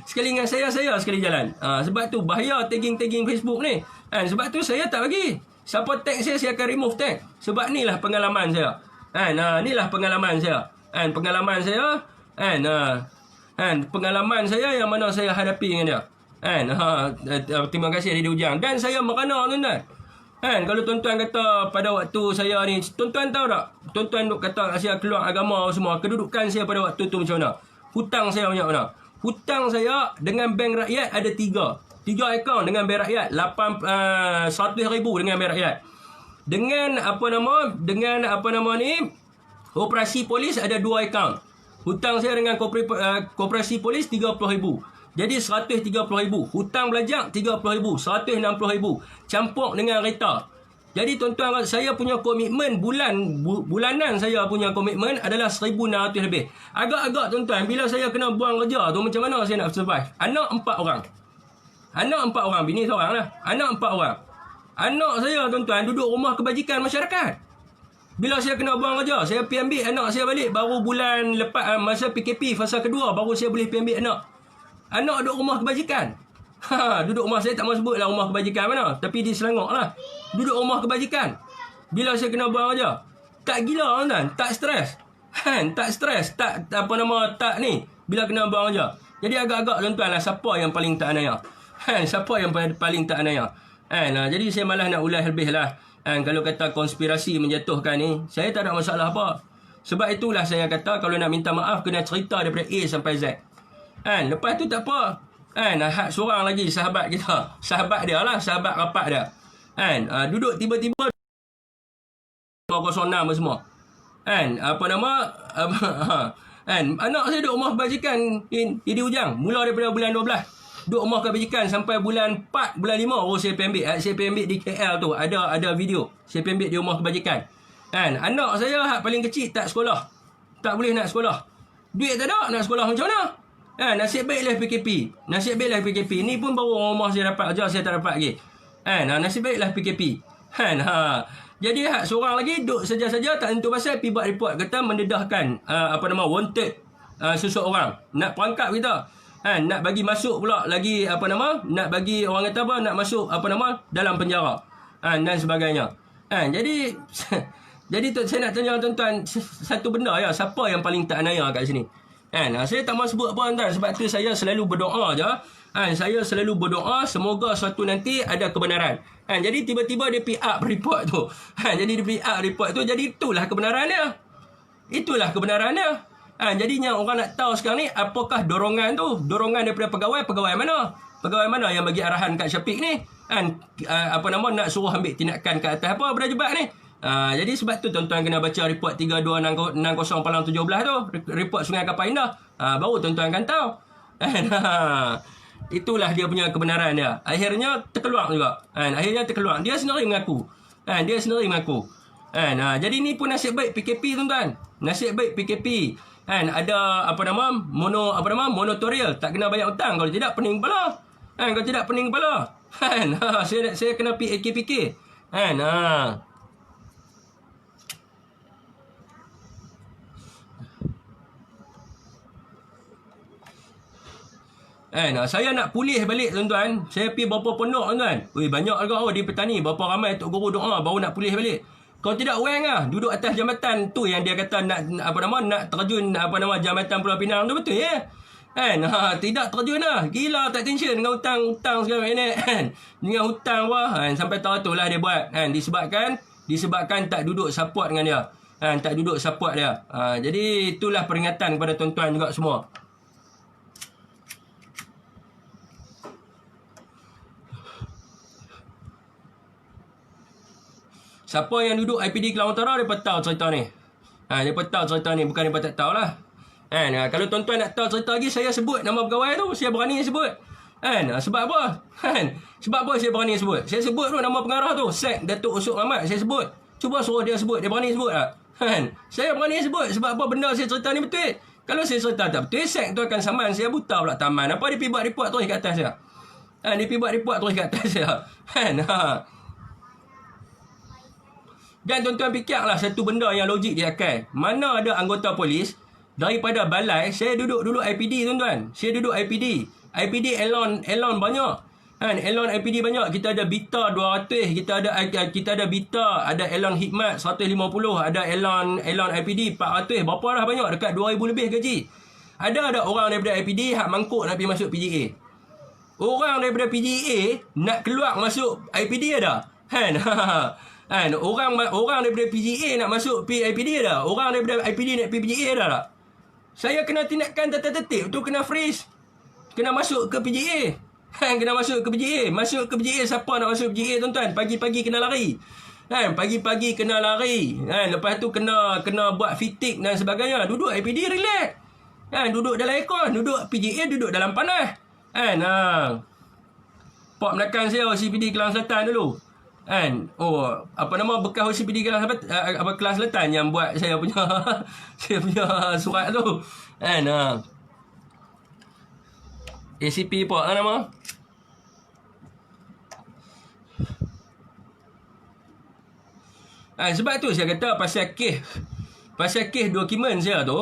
Sekali dengan saya sekali jalan. Sebab tu bahaya tagging Facebook ni. Sebab tu saya tak bagi. Siapa tag saya akan remove tag. Sebab inilah pengalaman saya. Inilah pengalaman saya. Pengalaman saya yang mana saya hadapi dengan dia. Terima kasih Didi Ujang. Dan saya merana tuan-tuan. Kalau tuan-tuan kata pada waktu saya ni, tuan-tuan tahu tak? Tuan-tuan kata saya keluar agama semua. Kedudukan saya pada waktu tu macam mana? Hutang saya banyak mana? Hutang saya dengan bank rakyat ada 3 akaun dengan bank rakyat. 100,000 dengan bank rakyat. Dengan Koperasi polis ada 2 akaun. Hutang saya dengan koperasi polis 30,000. Jadi 130,000. Hutang belajak 30,000. 160,000. Campur dengan kereta. Jadi tuan-tuan, saya punya komitmen bulanan saya punya komitmen adalah 1,600 lebih. Agak-agak tuan-tuan, bila saya kena buang kerja tu, macam mana saya nak survive? Anak 4 orang. Bini seorang lah. Anak 4 orang. Anak saya tuan-tuan duduk rumah kebajikan masyarakat. Bila saya kena buang kerja, saya pergi ambil anak saya balik. Baru bulan lepas, masa PKP fasa kedua, baru saya boleh pergi ambil anak. Anak duduk rumah kebajikan. Duduk rumah, saya tak mahu sebut lah rumah kebajikan mana. Tapi di Selangor lah. Duduk rumah kebajikan. Bila saya kena buang kerja. Tak gila tuan-tuan. Tak stres. Tak stres. Tak ni. Bila kena buang kerja. Jadi agak-agak tuan-tuan lah. Siapa yang paling tak anaya? Siapa yang paling tak anaya? Jadi saya malah nak ulas lebih lah. Kalau kata konspirasi menjatuhkan ni, saya tak ada masalah apa. Sebab itulah saya kata kalau nak minta maaf kena cerita daripada A sampai Z. Lepas tu tak apa. Hak seorang lagi sahabat kita. Sahabat dia lah, sahabat rapat dia. Duduk tiba-tiba 06 semua. Anak saya duduk rumah kebajikan Didi Ujang mula daripada bulan 12. Duduk rumah kebajikan sampai bulan 4, bulan 5 saya pergi ambil. Saya pergi ambil di KL tu. Ada video. Saya pergi ambil di rumah kebajikan. Anak saya hak paling kecil tak sekolah. Tak boleh nak sekolah. Duit tak ada, nak sekolah macam mana? Nasib baiklah PKP. Ni pun baru rumah saya dapat kerja, saya tak dapat lagi. Nasib baiklah PKP. Jadi seorang lagi duduk saja-saja tak tentu pasal pergi buat report kata mendedahkan wanted susuk orang. Nak perangkap kita. Nak bagi masuk pula lagi nak bagi orang kata nak masuk dalam penjara. Dan sebagainya. Jadi jadi saya nak tanya tuan-tuan satu benda ya, siapa yang paling tak naya kat sini? Saya tak mahu sebut apa tuan, sebab tu saya selalu berdoa je. Saya selalu berdoa semoga suatu nanti ada kebenaran. Jadi tiba-tiba dia pick up report tu. Jadi dia pick up report tu, jadi itulah kebenaran dia. Itulah kebenaran dia. Jadinya orang nak tahu sekarang ni apakah dorongan tu? Dorongan daripada pegawai mana? Pegawai mana yang bagi arahan kat Syafiq ni? Nak suruh ambil tindakan kat atas apa berjebat ni? Jadi sebab tu tuan-tuan kena baca report 3260/17 tu, report Sungai Kapal Indah. Baru tuan-tuan akan tahu. Itulah dia punya kebenaran dia. Akhirnya terkeluar juga. Dia sendiri mengaku. Jadi ni pun nasib baik PKP tuan-tuan. Nasib baik PKP. Ada monotorial, tak kena bayar hutang. Kalau tidak pening kepala. Saya kena PKP. Saya nak pulih balik tuan-tuan. Saya pergi berapa pondok tuan-tuan. Banyak juga di petani. Berapa ramai tok guru doa baru nak pulih balik. Kalau tidak orang duduk atas jambatan tu yang dia kata nak terjun jambatan Pulau Pinang tu, betul ya? Tidak terjun lah. Gila tak tension dengan hutang sekarang ni. Dengan hutang sampai tahu lah dia buat. Disebabkan tak duduk support dengan dia. Tak duduk support dia. Jadi itulah peringatan kepada tuan-tuan juga semua. Siapa yang duduk IPD Kelang Utara, dia tahu cerita ni. Dia tahu cerita ni, bukan dia tak tahu lah. Kalau tuan-tuan nak tahu cerita lagi, saya sebut nama pegawai tu, saya berani sebut. Sebab apa? Sebab apa saya berani sebut? Saya sebut tu nama pengarah tu, Sek Datuk Usuk Ahmad, saya sebut. Cuba suruh dia sebut, dia berani sebut tak? Saya berani sebut, sebab apa benda saya cerita ni betul. Kalau saya cerita tak betul, Sek tu akan saman saya buta pula taman. Apa dia pergi buat report terus kat atas saya? Dia pergi buat report terus kat atas saya. Dan tuan-tuan fikirlah satu benda yang logik di akal. Mana ada anggota polis daripada balai, saya duduk dulu IPD tuan-tuan. Saya duduk IPD. IPD Elon banyak. Elon IPD banyak. Kita ada Bita 200, kita ada Bita, ada Elon Hikmat 150, ada Elon IPD 400. Berapa dah banyak? Dekat 2000 lebih gaji. Ada orang daripada IPD hak mangkuk nak pergi masuk PGA. Orang daripada PGA nak keluar masuk IPD ada. Orang daripada PGA nak masuk IPD ada. Orang daripada IPD nak PGA ada tak? Saya kena tindakan tertib tu, kena freeze. Kena masuk ke PGA. Kena masuk ke PGA. Masuk ke PGA, siapa nak masuk PGA tuan-tuan? Pagi-pagi kena lari. Pagi-pagi kena lari. Lepas tu kena buat fitting dan sebagainya. Duduk IPD relax. Duduk dalam aircon, duduk PGA duduk dalam panas. Pop belakang saya OCPD Kelang Selatan dulu. Bekas OCPD Kelang Selatan yang buat saya punya saya punya surat tu. ACP apa nama? Sebab tu saya kata pasal kes dokumen saya tu,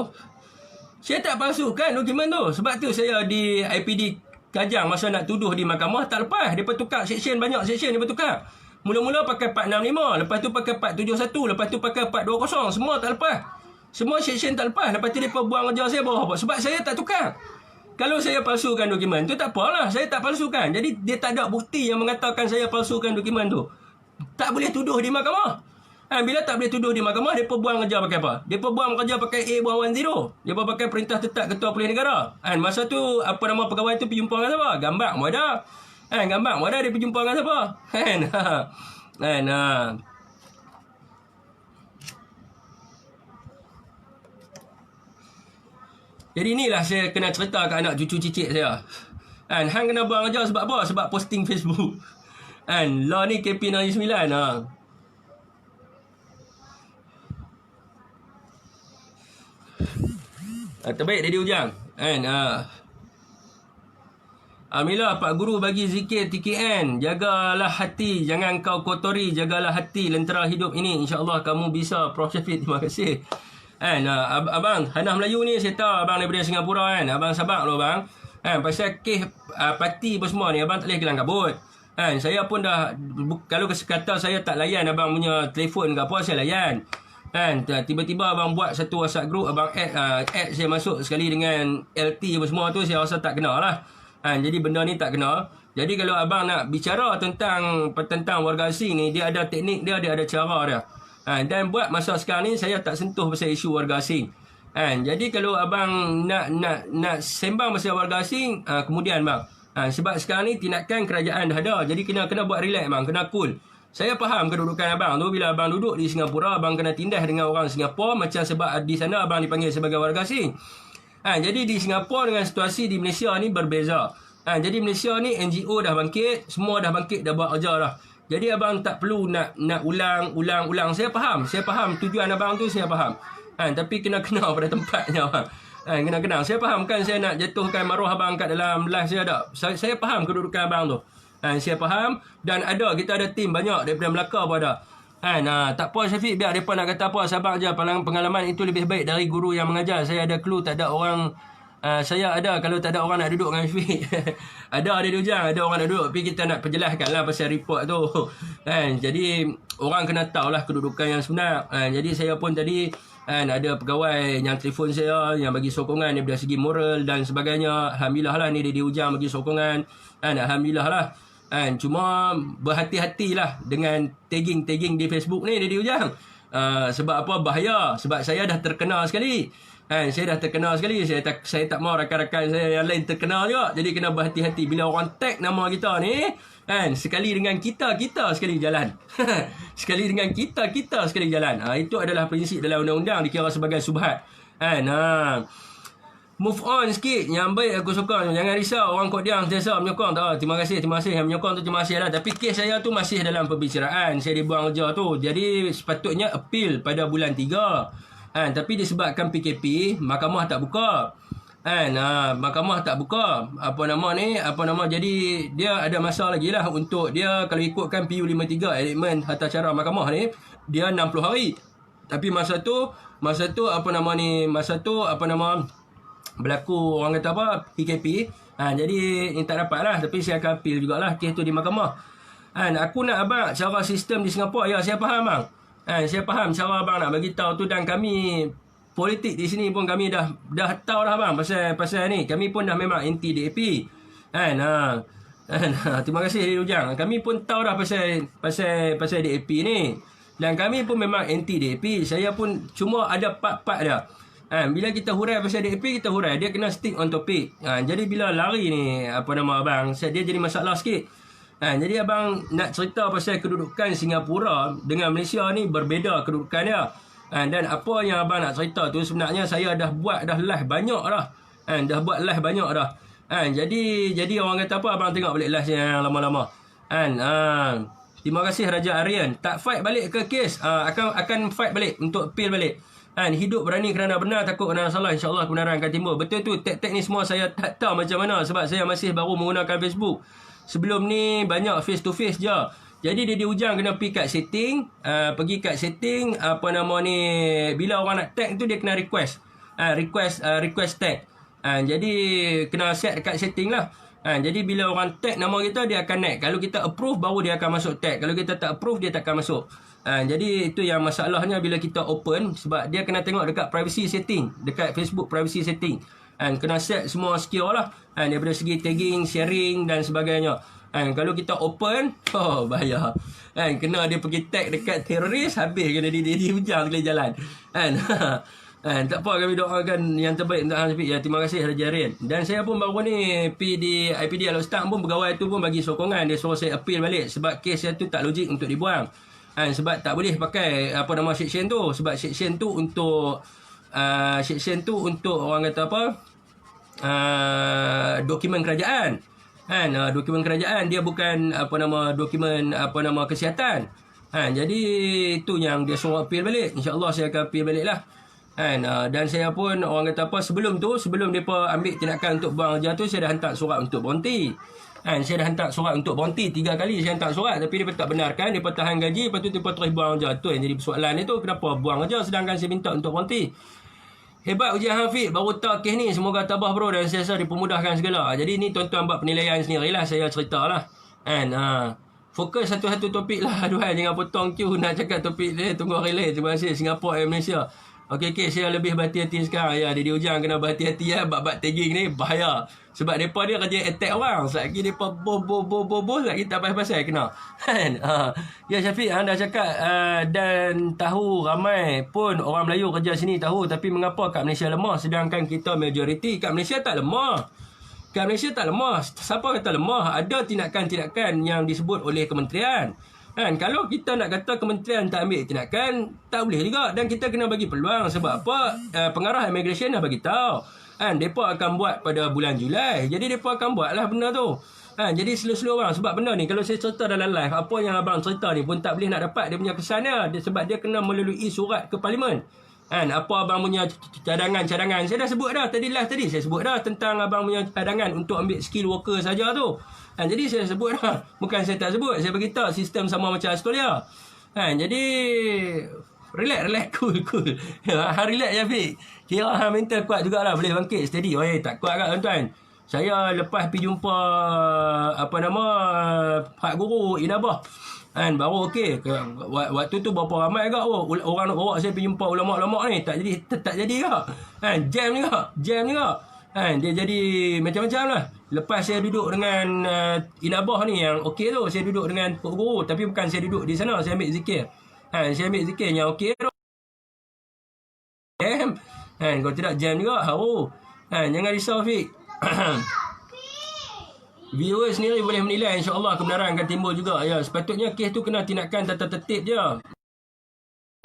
saya tak palsukan dokumen tu. Sebab tu saya di IPD Kajang masa nak tuduh di mahkamah tak lepas. Mereka tukar seksyen, banyak seksyen mereka tukar. Mula-mula pakai 465, lepas tu pakai 471, lepas tu pakai 420, semua tak lepas. Semua seksyen tak lepas. Lepas tu mereka buang kerja saya bawah apa? Sebab saya tak tukar. Kalau saya palsukan dokumen tu tak apalah, saya tak palsukan. Jadi dia tak ada bukti yang mengatakan saya palsukan dokumen tu. Tak boleh tuduh di mahkamah. Bila tak boleh tuduh di mahkamah, mereka buang kerja pakai apa? Mereka buang kerja pakai A110. Mereka pakai perintah tetap Ketua Polis Negara. Masa tu pegawai tu pergi jumpa dengan siapa? Gambar mu ada. Gambar mu ada, dia pergi jumpa dengan siapa? Jadi inilah saya kena cerita ke anak cucu cicit saya. Hang kena buang kerja sebab apa? Sebab posting Facebook. Law ni KP 99. Terbaik dari ujang. Alhamdulillah Pak Guru bagi zikir TKN. Jagalah hati, jangan kau kotori. Jagalah hati, lentera hidup ini. InsyaAllah kamu bisa. Prof Syafiq, terima kasih. Kan abang Hanah Melayu ni saya tahu abang daripada Singapura kan. Abang Sabak tu abang. Pasal kes parti apa semua ni abang tak boleh kelang kabut. Saya pun dah kalau kata saya tak layan abang punya telefon ke apa saya layan. Tiba-tiba abang buat satu WhatsApp group, abang add saya masuk sekali dengan LT apa semua tu, saya rasa tak kena lah. Jadi benda ni tak kena. Jadi kalau abang nak bicara tentang warga asing ni, dia ada teknik dia ada cara dia. Dan buat masa sekarang ni saya tak sentuh pasal isu warga asing. Jadi kalau abang nak sembang pasal warga asing, kemudian bang. Sebab sekarang ni tindakan kerajaan dah ada. Jadi kena buat relax bang, kena cool. Saya faham kedudukan abang tu. Bila abang duduk di Singapura, abang kena tindas dengan orang Singapura macam sebab di sana abang dipanggil sebagai warga asing. Jadi di Singapura dengan situasi di Malaysia ni berbeza. Jadi Malaysia ni NGO dah bangkit, semua dah bangkit, dah buat kerja dah. Jadi abang tak perlu nak ulang. Saya faham tujuan abang tu, saya faham. Tapi kena pada tempatnya abang. Kena. Saya faham kan saya nak jatuhkan maruah abang kat dalam live saya tak. Saya faham kedudukan abang tu. Saya faham. Dan kita ada tim banyak daripada Melaka pun ada. Tak apa Syafiq, biar mereka nak kata apa, sabar je. Pengalaman itu lebih baik dari guru yang mengajar. Saya ada clue, tak ada orang. Saya ada, kalau tak ada orang nak duduk dengan Syafiq. ada di hujang, ada orang nak duduk. Tapi kita nak perjelaskan lah pasal report tu. Jadi orang kena tahulah kedudukan yang sebenar. Jadi saya pun tadi ada pegawai yang telefon saya, yang bagi sokongan daripada segi moral dan sebagainya. Alhamdulillah lah ni dia di hujang bagi sokongan. Alhamdulillah lah. Cuma berhati-hatilah dengan tagging di Facebook ni dia di hujang. Sebab apa? Bahaya. Sebab saya dah terkenal sekali. Saya dah terkenal sekali. Saya tak mahu rakan-rakan saya yang lain terkenal juga. Jadi kena berhati-hati bila orang tag nama kita ni. Sekali dengan kita sekali jalan. Sekali dengan kita sekali jalan. Itu adalah prinsip dalam undang-undang, dikira sebagai subhat. Move on sikit. Yang baik aku suka. Jangan risau orang Kod Diang sentiasa menyokong. Terima kasih yang menyokong tu, terima kasih lah. Tapi kes saya tu masih dalam pembicaraan. Saya dibuang kerja tu. Jadi sepatutnya appeal pada bulan 3. Tapi disebabkan PKP, mahkamah tak buka. Mahkamah tak buka. Jadi dia ada masa lagi lah untuk dia, kalau ikutkan PU53 elemen tata cara mahkamah ni, dia 60 hari. Tapi masa tu berlaku orang kata apa, PKP. Jadi ni tak dapat lah. Tapi saya akan appeal jugalah kes tu di mahkamah. Aku nak abang cara sistem di Singapura. Ya, saya faham bang. Saya faham cara abang nak bagi tahu tu. Dan kami politik di sini pun kami dah tahu dah bang pasal ni. Kami pun dah memang anti DAP. Terima kasih Diri Ujang. Kami pun tahu dah pasal DAP ni. Dan kami pun memang anti DAP. Saya pun cuma ada part-part dia. Bila kita hurai pasal DAP, kita hurai. Dia kena stick on topic. Jadi bila lari ni, abang, dia jadi masalah sikit. Jadi abang nak cerita pasal kedudukan Singapura dengan Malaysia ni berbeza kedudukan dia. Dan apa yang abang nak cerita tu sebenarnya saya dah buat live banyak dah. Jadi orang kata apa, abang tengok balik live yang lama-lama. Terima kasih Raja Aryan. Tak fight balik ke kes? Akan fight balik untuk appeal balik. Hidup berani kerana benar, takut kerana salah. InsyaAllah kebenaran akan timbul. Betul tu, tag ni semua saya tak tahu macam mana. Sebab saya masih baru menggunakan Facebook. Sebelum ni banyak face to face je. Jadi dia di hujang kena pergi kat setting. Pergi kat setting, bila orang nak tag tu dia kena request. Request tag. Jadi kena set dekat setting lah. Jadi bila orang tag nama kita, dia akan naik. Kalau kita approve, baru dia akan masuk tag. Kalau kita tak approve, dia tak akan masuk. Jadi itu yang masalahnya bila kita open. Sebab dia kena tengok dekat privacy setting. Dekat Facebook privacy setting. Kena set semua secure lah. Daripada segi tagging, sharing dan sebagainya. Kalau kita open, bahaya. Kena dia pergi tag dekat teroris, habis kena dia hujang sekali jalan. Tak apa, kami doakan yang terbaik untuk Hang Syafiq. Ya, terima kasih Raja Rin. Dan saya pun baru ni IPD Al-Ustaz pun, pegawai tu pun bagi sokongan. Dia suruh saya appeal balik sebab kes saya tu tak logik untuk dibuang. Sebab tak boleh pakai section tu. Sebab section tu untuk orang kata apa, dokumen kerajaan. Dokumen kerajaan, dia bukan dokumen kesihatan. Jadi itu yang dia suruh appeal balik. InsyaAllah saya akan appeal balik lah. Dan saya pun orang kata apa, sebelum mereka ambil tindakan untuk buang kerja tu, saya dah hantar surat untuk berhenti. Saya dah hantar surat untuk berhenti 3 kali. Saya hantar surat tapi dia tak benarkan. Dia tahan gaji. Lepas tu dia terus buang je. Tu yang jadi persoalan dia tu. Kenapa buang je sedangkan saya minta untuk berhenti. Hebat ujian Hafiz. Baru tahu kes ni. Semoga tabah bro. Dan saya rasa dipermudahkan segala. Jadi ni tuan-tuan buat penilaian sendirilah. Saya cerita lah. Fokus satu-satu topik lah. Aduh, jangan potong queue nak cakap topik dia. Tunggu hari lain. Terima kasih. Singapura dan Malaysia. Okey, saya lebih berhati-hati sekarang. Ya, dia hujan kena berhati-hati ya. Bab-bab tagging ni bahaya. Sebab mereka dia kerja attack orang. Selagi mereka boh. Selagi tak pasal-pasal kena. Ya Syafiq, anda cakap dan tahu ramai pun orang Melayu kerja sini tahu. Tapi mengapa kat Malaysia lemah sedangkan kita majoriti? Kat Malaysia tak lemah. Kat Malaysia tak lemah. Siapa kata lemah? Ada tindakan-tindakan yang disebut oleh kementerian. Kalau kita nak kata kementerian tak ambil tindakan, tak boleh juga. Dan kita kena bagi peluang. Sebab apa? Pengarah immigration dah bagi tahu. Mereka akan buat pada bulan Julai. Jadi mereka akan buatlah benda tu. Jadi slow-slow orang. Sebab benda ni, kalau saya cerita dalam live, apa yang abang cerita ni pun tak boleh nak dapat dia punya kesannya. Sebab dia kena melalui surat ke parlimen. Apa abang punya cadangan. Saya dah sebut dah tadi saya sebut dah tentang abang punya cadangan untuk ambil skill worker saja tu. Jadi saya sebut dah. Bukan saya tak sebut. Saya beritahu sistem sama macam Australia. Jadi relax, cool. Relax je Fik. Kira mental kuat jugalah. Boleh bangkit steady. Tak kuat kat tuan-tuan. Saya lepas pergi jumpa Pak Guru Inabah. Baru okey. Waktu tu berapa ramai agak orang nak bawa saya pergi jumpa ulama-ulama ni. Tak jadi ke? Jam juga. Dia jadi macam-macam lah. Lepas saya duduk dengan Inabah ni yang okey tu. Saya duduk dengan Pak Guru. Tapi bukan saya duduk di sana. Saya ambil zikir. Saya ambil zikir yang okey tu. Jam. Kalau tidak jam juga. Jangan risau Fik. Viewers sendiri boleh menilai. InsyaAllah kebenaran akan timbul juga. Ya, sepatutnya kes tu kena tindakan tata tertib je.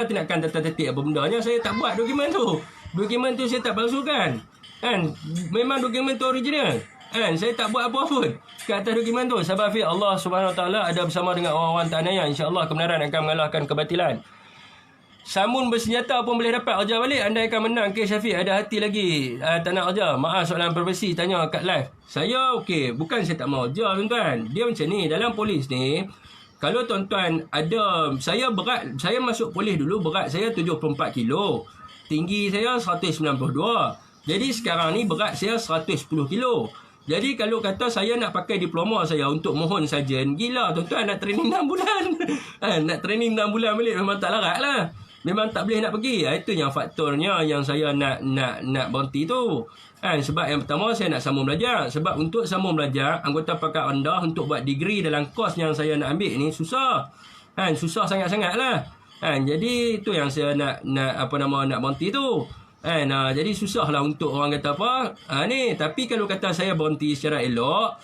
Tindakan tata tertib apa bendanya. Saya tak buat dokumen tu. Dokumen tu saya tak palsukan. Memang dokumen tu original. Saya tak buat apa pun kat atas dokumen tu. Sabar Fik. Allah SWT ada bersama dengan orang-orang tak naya. InsyaAllah kebenaran akan mengalahkan kebatilan. Samun bersenjata pun boleh dapat kerja balik. Anda akan menang. Okey Syafiq, ada hati lagi. Tak nak kerja. Maaf soalan profesi. Tanya kat live. Saya okey. Bukan saya tak mau kerja tuan-tuan. Dia macam ni. Dalam polis ni. Kalau tuan-tuan ada. Saya berat. Saya masuk polis dulu. Berat saya 74 kilo. Tinggi saya 192. Jadi sekarang ni berat saya 110 kilo. Jadi kalau kata saya nak pakai diploma saya untuk mohon sarjan. Gila tuan-tuan. Nak training 6 bulan. Nak training 6 bulan balik. Memang tak larat lah. Memang tak boleh nak pergi. Itu yang faktornya yang saya nak berhenti tu. Sebab yang pertama saya nak sambung belajar. Sebab untuk sambung belajar, anggota pakar rendah untuk buat degree dalam kos yang saya nak ambil ni susah. Susah sangat-sangat lah. Jadi itu yang saya nak berhenti tu. Jadi susah lah untuk orang kata apa. Ni. Tapi kalau kata saya berhenti secara elok,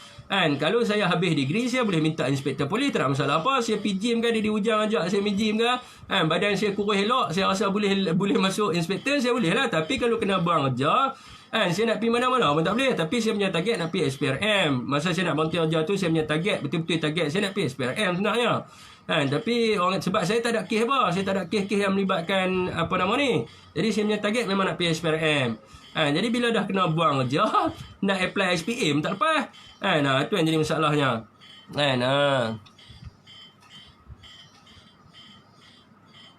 kalau saya habis degree, saya boleh minta inspektor polis. Tak ada masalah apa. Saya pergi gym kan, dia di hujang ajak saya pergi gym kan. Badan saya kurus elok, saya rasa boleh masuk inspektor, saya boleh lah. Tapi kalau kena buang kerja, saya nak pergi mana-mana pun tak boleh. Tapi saya punya target nak pergi SPRM. Masa saya nak berhenti kerja tu, saya punya target, betul-betul target saya nak pergi SPRM sebenarnya. Tapi sebab saya tak ada kes apa. Saya tak ada kes-kes yang melibatkan ni. Jadi saya punya target memang nak pergi SPRM. Jadi bila dah kena buang kerja, nak apply SPM tak lepas. Itu yang jadi masalahnya.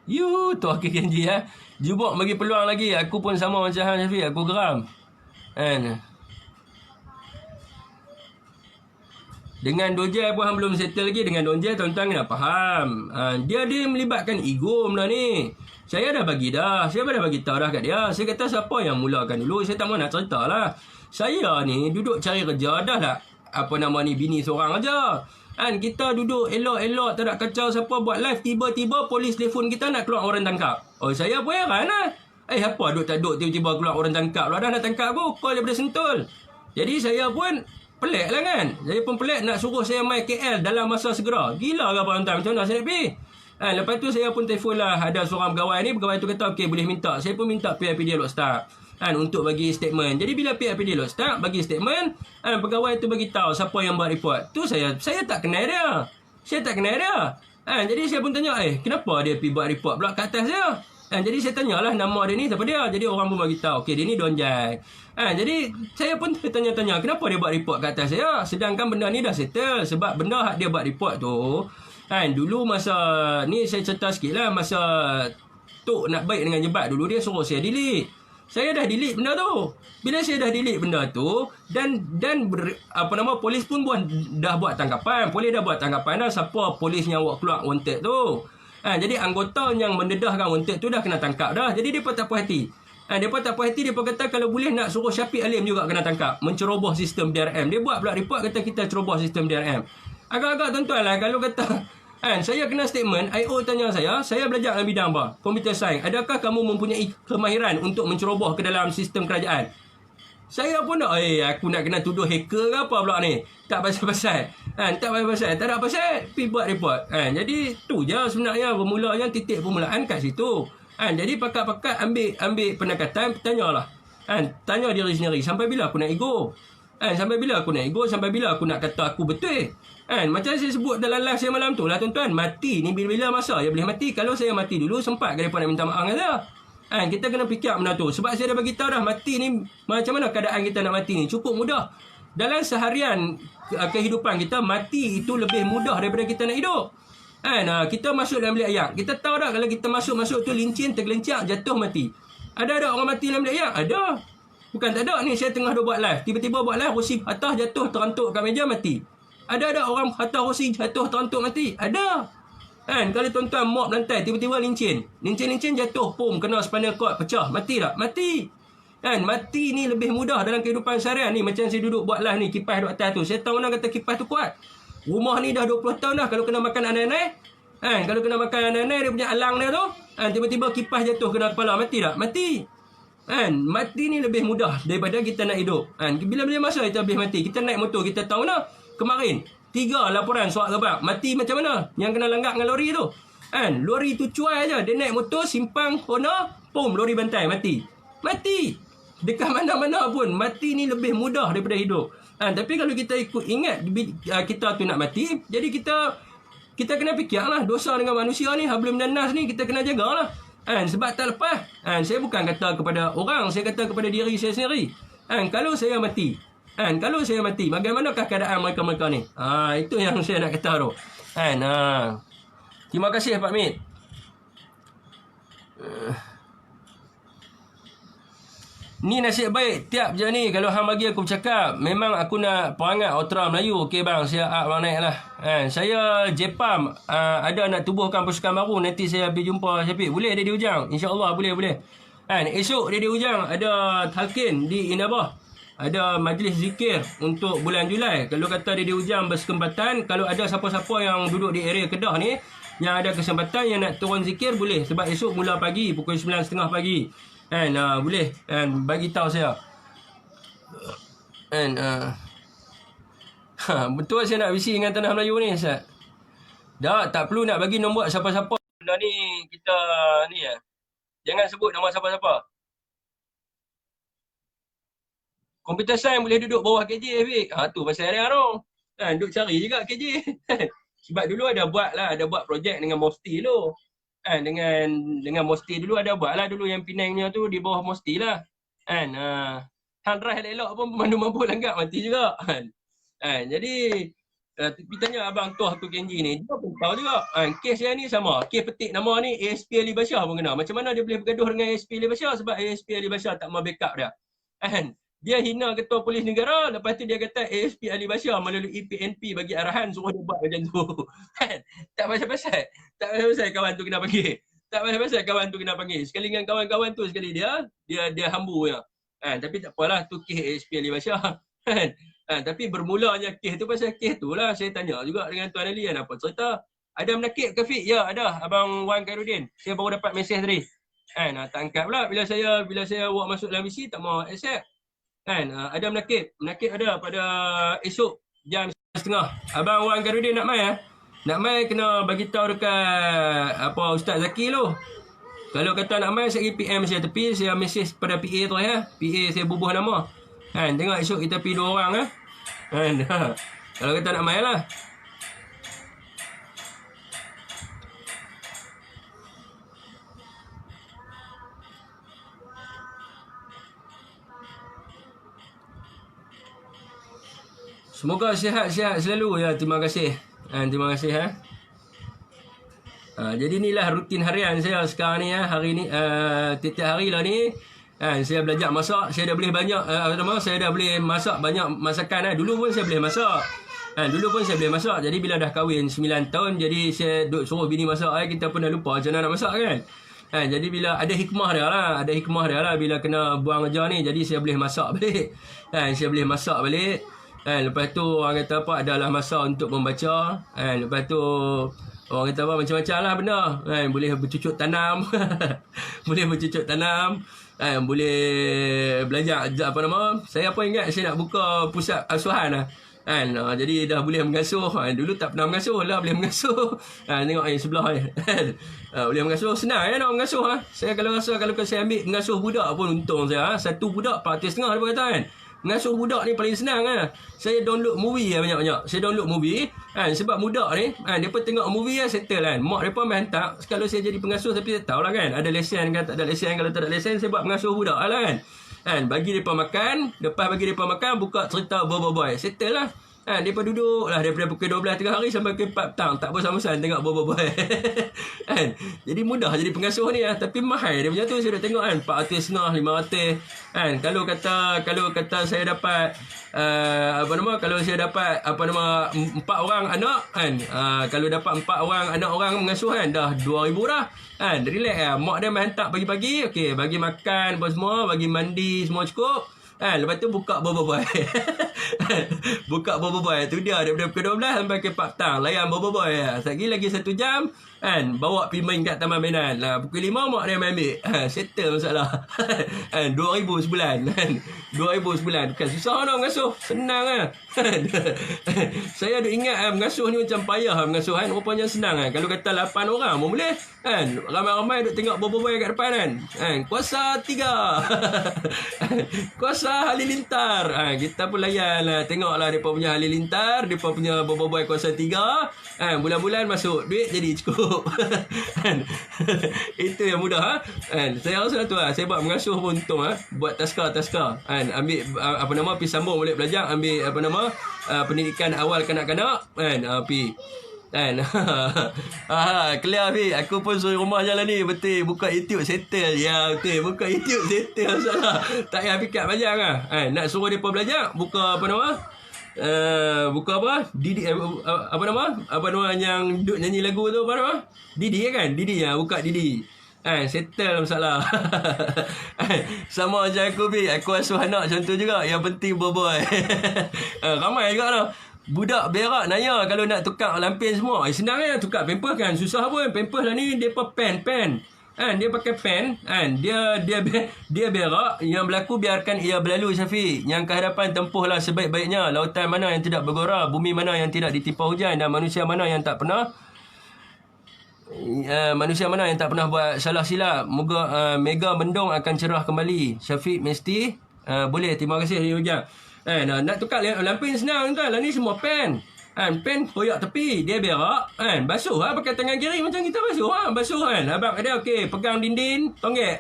Tu akhir janji Jubuk bagi peluang lagi. Aku pun sama macam Syafiq. Aku geram. Dengan Donjel pun belum settle lagi. Dengan Donjel tuan-tuan kena faham. Dia melibatkan ego benda ni. Saya dah bagi dah. Saya dah bagi tahu dah kat dia. Saya kata siapa yang mulakan dulu. Saya tak mahu nak cerita lah. Saya ni duduk cari kerja dah lah. Bini seorang aja. Kita duduk elok-elok, tak ada kacau siapa buat live. Tiba-tiba polis telefon kita nak keluar orang tangkap. Saya pun heran lah. Apa duduk tak duduk tiba-tiba keluar orang tangkap. Dah nak tangkap aku, call daripada Sentul. Jadi saya pun pelik lah kan. Saya pun pelik nak suruh saya main KL dalam masa segera. Gila ke apa tuan-tuan? Macam mana saya nak pergi? Lepas tu saya pun telefon lah. Ada seorang pegawai ni. Pegawai tu kata okey boleh minta. Saya pun minta PIPD Lot Start. Untuk bagi statement. Jadi bila PIPD Lot Start bagi statement, pegawai tu bagi tahu siapa yang buat report. Tu saya tak kenal dia. Jadi saya pun tanya, kenapa dia pergi buat report pula kat atas dia? Jadi saya tanyalah nama dia ni siapa dia. Jadi orang pun bagi tahu, okey dia ni Don Jai. Jadi saya pun tanya-tanya kenapa dia buat report kat atas saya, sedangkan benda ni dah settle. Sebab benda hak dia buat report tu dulu masa ni saya cerita sikit lah, masa Tok nak baik dengan Jebat dulu, dia suruh saya delete. Saya dah delete benda tu. Bila saya dah delete benda tu, dan polis pun dah buat tangkapan. Polis dah buat tangkapan dah siapa polis yang buat keluar wanted tu. Jadi anggota yang mendedahkan wanted tu dah kena tangkap dah. Jadi depa tak puas hati. Depa tak puas hati, depa kata kalau boleh nak suruh Syafiq Alim juga kena tangkap, menceroboh sistem DRM. Dia buat pula report kata kita ceroboh sistem DRM. Agak-agak tuan-tuan lah kalau kata saya kena statement, IO tanya saya belajar dalam bidang apa? Computer science. Adakah kamu mempunyai kemahiran untuk menceroboh ke dalam sistem kerajaan? Saya pun nak, aku nak kena tuduh hacker ke apa pula ni? Tak pasal-pasal. Tak pasal-pasal. Tak ada pasal. Pergi buat report. Jadi tu je sebenarnya bermulanya, titik permulaan kat situ. Jadi pakat-pakat ambil pendekatan, tanyalah. Tanya diri sendiri, sampai bila aku nak ego? Sampai bila aku nak ego? Sampai bila aku nak kata aku betul? Macam saya sebut dalam live saya malam tu lah tuan-tuan, mati ni bila-bila masa ya boleh mati. Kalau saya mati dulu, sempat ke mereka nak minta maaf dengan saya? Kita kena fikir benda tu. Sebab saya dah bagi tahu dah, mati ni macam mana keadaan kita nak mati ni? Cukup mudah. Dalam seharian kehidupan kita, mati itu lebih mudah daripada kita nak hidup. Kita masuk dalam bilik ayak, kita tahu dah kalau kita masuk tu lincin, tergelencak, jatuh, mati. Ada orang mati dalam bilik ayak? Ada. Bukan tak ada. Ni saya tengah buat live, tiba-tiba buat live, kursi atas jatuh terantuk kat meja, mati. Ada orang atas kursi jatuh terantuk, mati. Ada. Kalau tuan-tuan mop lantai, tiba-tiba lincin jatuh, pum, kena spinal cord pecah, mati tak? Mati. Mati ni lebih mudah dalam kehidupan seharian ni. Macam saya duduk buat live ni, kipas duduk atas tu, saya tahu mana kata kipas tu kuat. Rumah ni dah 20 tahun dah, kalau kena makan anai-anai, kalau kena makan anai-anai, dia punya alang dia tu, tiba-tiba kipas jatuh kena kepala, mati tak? Mati. Mati ni lebih mudah daripada kita nak hidup. Bila-bila masa kita habis mati, kita naik motor, kita tahu nak kemarin 3 laporan soal gebak, mati macam mana? Yang kena langgak dengan lori tu. Lori tu cuai aja, dia naik motor, simpang Honda, pum, lori bantai, mati. Mati. Dekat mana-mana pun, mati ni lebih mudah daripada hidup. Tapi kalau kita ingat kita tu nak mati, jadi kita kena fikirlah dosa dengan manusia ni, hablum dan nas ni kita kena jagalah. Sebab tak lepas. Saya bukan kata kepada orang, saya kata kepada diri saya sendiri. Kalau saya mati, bagaimanakah keadaan mereka-mereka ni? Itu yang saya nak kata tu. Terima kasih Pak Mit. Ni nasib baik tiap je ni kalau hang bagi aku bercakap, memang aku nak perangat Ultra Melayu. Okey bang, saya bang naik lah. Saya Jepam ada nak tubuhkan pasukan baru, nanti saya pergi jumpa Syafiq. Boleh dia di Ujang? InsyaAllah boleh. Esok dia di Ujang ada talqin di Inabah. Ada majlis zikir untuk bulan Julai. Kalau kata dia di Ujang berkesempatan, kalau ada siapa-siapa yang duduk di area Kedah ni yang ada kesempatan yang nak turun zikir, boleh. Sebab esok mula pagi pukul 9.30 pagi. Boleh bagi tahu saya. Betul saya nak visi dengan Tanah Melayu ni, Ustaz. Tak perlu nak bagi nombor siapa-siapa. Benda ni kita ni jangan sebut nama siapa-siapa. Computer science boleh duduk bawah KJ, Fik. Tu pasal dia tu. Duduk cari juga KJ. Sebab dulu ada buat projek dengan Mosti dulu. Dengan Mosti dulu ada buat lah dulu yang Penangnya tu di bawah Mosti lah. Hang drive elok pun mampu langgak mati juga. Jadi kita tanya abang Tuah tu Kenji ni, dia pun tahu juga. Kes yang ni sama. Kes petik nama ni ASP Ali Bashar pun kena. Macam mana dia boleh bergaduh dengan ASP Ali Bashar? Sebab ASP Ali Bashar tak mau backup dia. Dia hina ketua polis negara, lepas tu dia kata ASP Ali Bashar melalui PNP bagi arahan suruh dia buat macam tu. Tak pasal-pasal kawan tu kena panggil. Sekali dengan kawan-kawan tu, sekali dia hambu je. Tapi tak apalah, tu kes ASP Ali Bashar. Tapi bermulanya kes tu pasal kes tu lah. Saya tanya juga dengan Tuan Ali, apa cerita? Ada menakib ke Fik? Ya, ada. Abang Wan Khairuddin. Saya baru dapat mesej tadi. Tak angkat pula bila saya buat masuk dalam misi, tak mau accept. Ada menakib ada pada esok jam 9.30. Abang Wan Khairuddin nak mai Nak mai kena bagi tahu dekat Ustaz Zaki tu. Kalau kata nak mai, saya PM saya tepi, saya mesej pada PA tu PA saya bubuh nama. Tengok esok kita pergi 2 orang Kalau kata nak mai lah. Semoga sihat-sihat selalu ya. Terima kasih. Terima kasih. Jadi inilah rutin harian saya sekarang ni hari ni tiap hari lah ni saya belajar masak. Saya dah boleh banyak saya dah boleh masak banyak masakan. Dulu pun saya boleh masak. Jadi bila dah kahwin 9 tahun, jadi saya duk suruh bini masak. Kita pun dah lupa macam mana nak masak kan. Jadi bila ada hikmah dia lah bila kena buang kerja ni, jadi saya boleh masak balik. Lepas tu orang kata apa, adalah masa untuk membaca. Lepas tu orang kata apa, macam-macam lah benda. Boleh bercucuk tanam. Boleh belajar apa nama. Saya pun ingat saya nak buka pusat asuhan lah. Jadi dah boleh mengasuh. Dulu tak pernah mengasuh lah, boleh mengasuh. Tengok sebelah boleh mengasuh. Senang nak mengasuh. Saya kalau rasa kalau saya ambil mengasuh budak pun untung saya. Satu budak RM4.5 dia kata kan. Mengasuh budak ni paling senang Saya download movie banyak-banyak. Sebab budak ni depa tengok movie settle kan. Mak depa main hantar. Kalau saya jadi pengasuh, tapi saya tahulah kan, ada lesen kan, tak ada lesen. Kalau tak ada lesen, saya buat pengasuh budak lah kan. Bagi depa makan, lepas bagi depa makan, buka cerita boy. Settle lah. Depa duduk lah daripada pukul 12 tengah hari sampai pukul 4 petang. Tak bosan-bosan tengok boy. Jadi mudah jadi pengasuh ni tapi mahal dia macam tu. Saya dah tengok RM450, RM500. Kalau kata saya dapat kalau saya dapat 4 orang anak kalau dapat 4 orang anak orang mengasuh dah RM2,000 dah. Relax mak dia main hantar pagi-pagi, okey, bagi makan apa semua, bagi mandi semua cukup. Lepas tu buka boy. Tu dia daripada pukul 12 sampai ke 4 petang. Layan boy. Lagi 1 jam bawa pergi main kat taman mainan. Pukul 5 mak dia main ambil. Settle masalah. RM2,000 sebulan. RM2,000 sebulan. Bukan susah nak mengasuh. Senang Saya ada ingat mengasuh ni macam payah mengasuh rupanya senang Kalau kata 8 orang pun boleh ramai-ramai duk tengok boy kat depan Kuasa 3 Kuasa halilintar. Kita pun layan lah. Tengoklah mereka punya halilintar, mereka punya boy kuasa 3. Bulan-bulan masuk duit jadi cukup. Itu yang mudah Saya rasa tu saya buat mengasuh pun untung buat taska. Ambil pergi sambung balik belajar, ambil pendidikan awal kanak-kanak pergi clear Fi. Aku pun suruh rumah jalan ni. Betul, buka YouTube settle. Ya betul, buka YouTube settle. Salah. Tak payah pikat panjang nak suruh mereka belajar, buka buka apa? Didi apa nama yang duk nyanyi lagu tu, apa nama? Didi kan? Didi buka Didi. Settle masalah. Sama macam aku Fi. Aku asuh anak macam tu juga. Yang penting boy. Ramai juga lah. Budak berak nanya kalau nak tukar lampin semua. Senang tukar pampers kan. Susah pun. Pampers lah ni dia pen. Dia pakai pen. Dia berak. Yang berlaku biarkan ia berlalu Syafiq. Yang kehadapan tempuhlah sebaik-baiknya. Lautan mana yang tidak bergora, bumi mana yang tidak ditimpa hujan, dan manusia mana yang tak pernah buat salah silap. Moga mega mendung akan cerah kembali. Syafiq mesti boleh. Terima kasih Hari Hujang. Nak tukar lampin senang tuan. Lah ni semua pen. Pen koyak tepi, dia berak basuh pakai tangan kiri macam kita basuh abang ada okey, pegang dinding tonggek.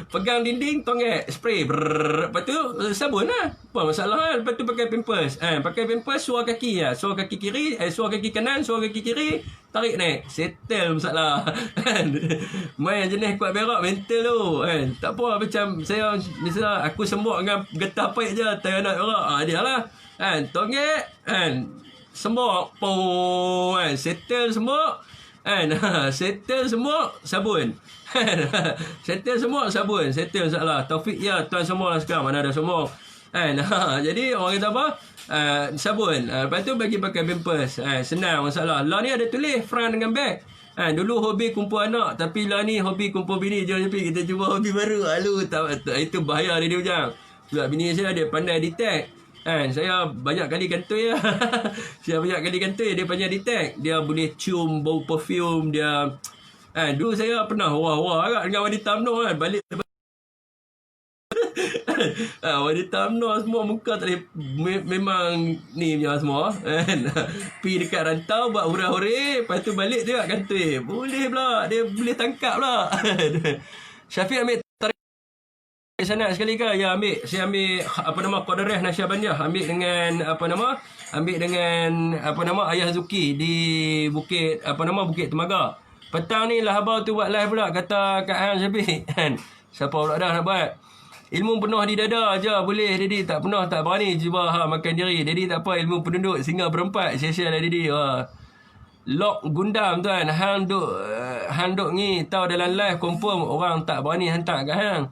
Pegang dinding tonggek, spray lepas tu sabun apa masalah lepas tu pakai pampers suar kaki suar kaki kiri suar kaki kanan, suar kaki kiri, tarik naik, settle masalah. Main jenis kuat berak mental tu tak apa. Macam saya misalnya aku sembuk dengan getah paik je tak nak berak dia lah tonggek sembuk settle sembuk settle sembuk sabun. Settle masalah. Taufik tuan semua lah sekarang mana ada semua jadi orang kata apa sabun. Lepas tu bagi pakai pampers senang masalah. Lah ni ada tulis front dengan back. Dulu hobi kumpul anak, tapi lah ni hobi kumpul bini. Jom kita cuba hobi baru. Itu bahaya dia Hujang. Sebab bini saya dia pandai detect. Saya banyak kali kantoi dia pandai detect. Dia boleh cium bau perfume dia. Dulu saya pernah wah dengan wanita UMNO balik wanita UMNO semua muka tak boleh memang ni punya semua pergi dekat rantau buat hura-hura, lepas tu balik dia kantoi. Boleh pula, dia boleh tangkap pula. Syafiq ambil Sanad sekali ke? Ya ambil. Saya ambil apa nama Qadareh Nasyabaniyah. Ambil dengan apa nama? Ambil dengan apa nama Ayah Zuki di Bukit apa nama Bukit Temaga. Petang ni lah abang tu buat live pula kata Kak Han Syafiq kan. Siapa pula dah nak buat? Ilmu penuh di dada aja boleh Dedi, tak penuh tak berani cuba makan diri. Dedi tak apa, ilmu penduduk singa berempat. Sia-sia lah Dedi. Lock Gundam tuan. Hang duk ni tahu dalam live confirm orang tak berani hantar kat hang.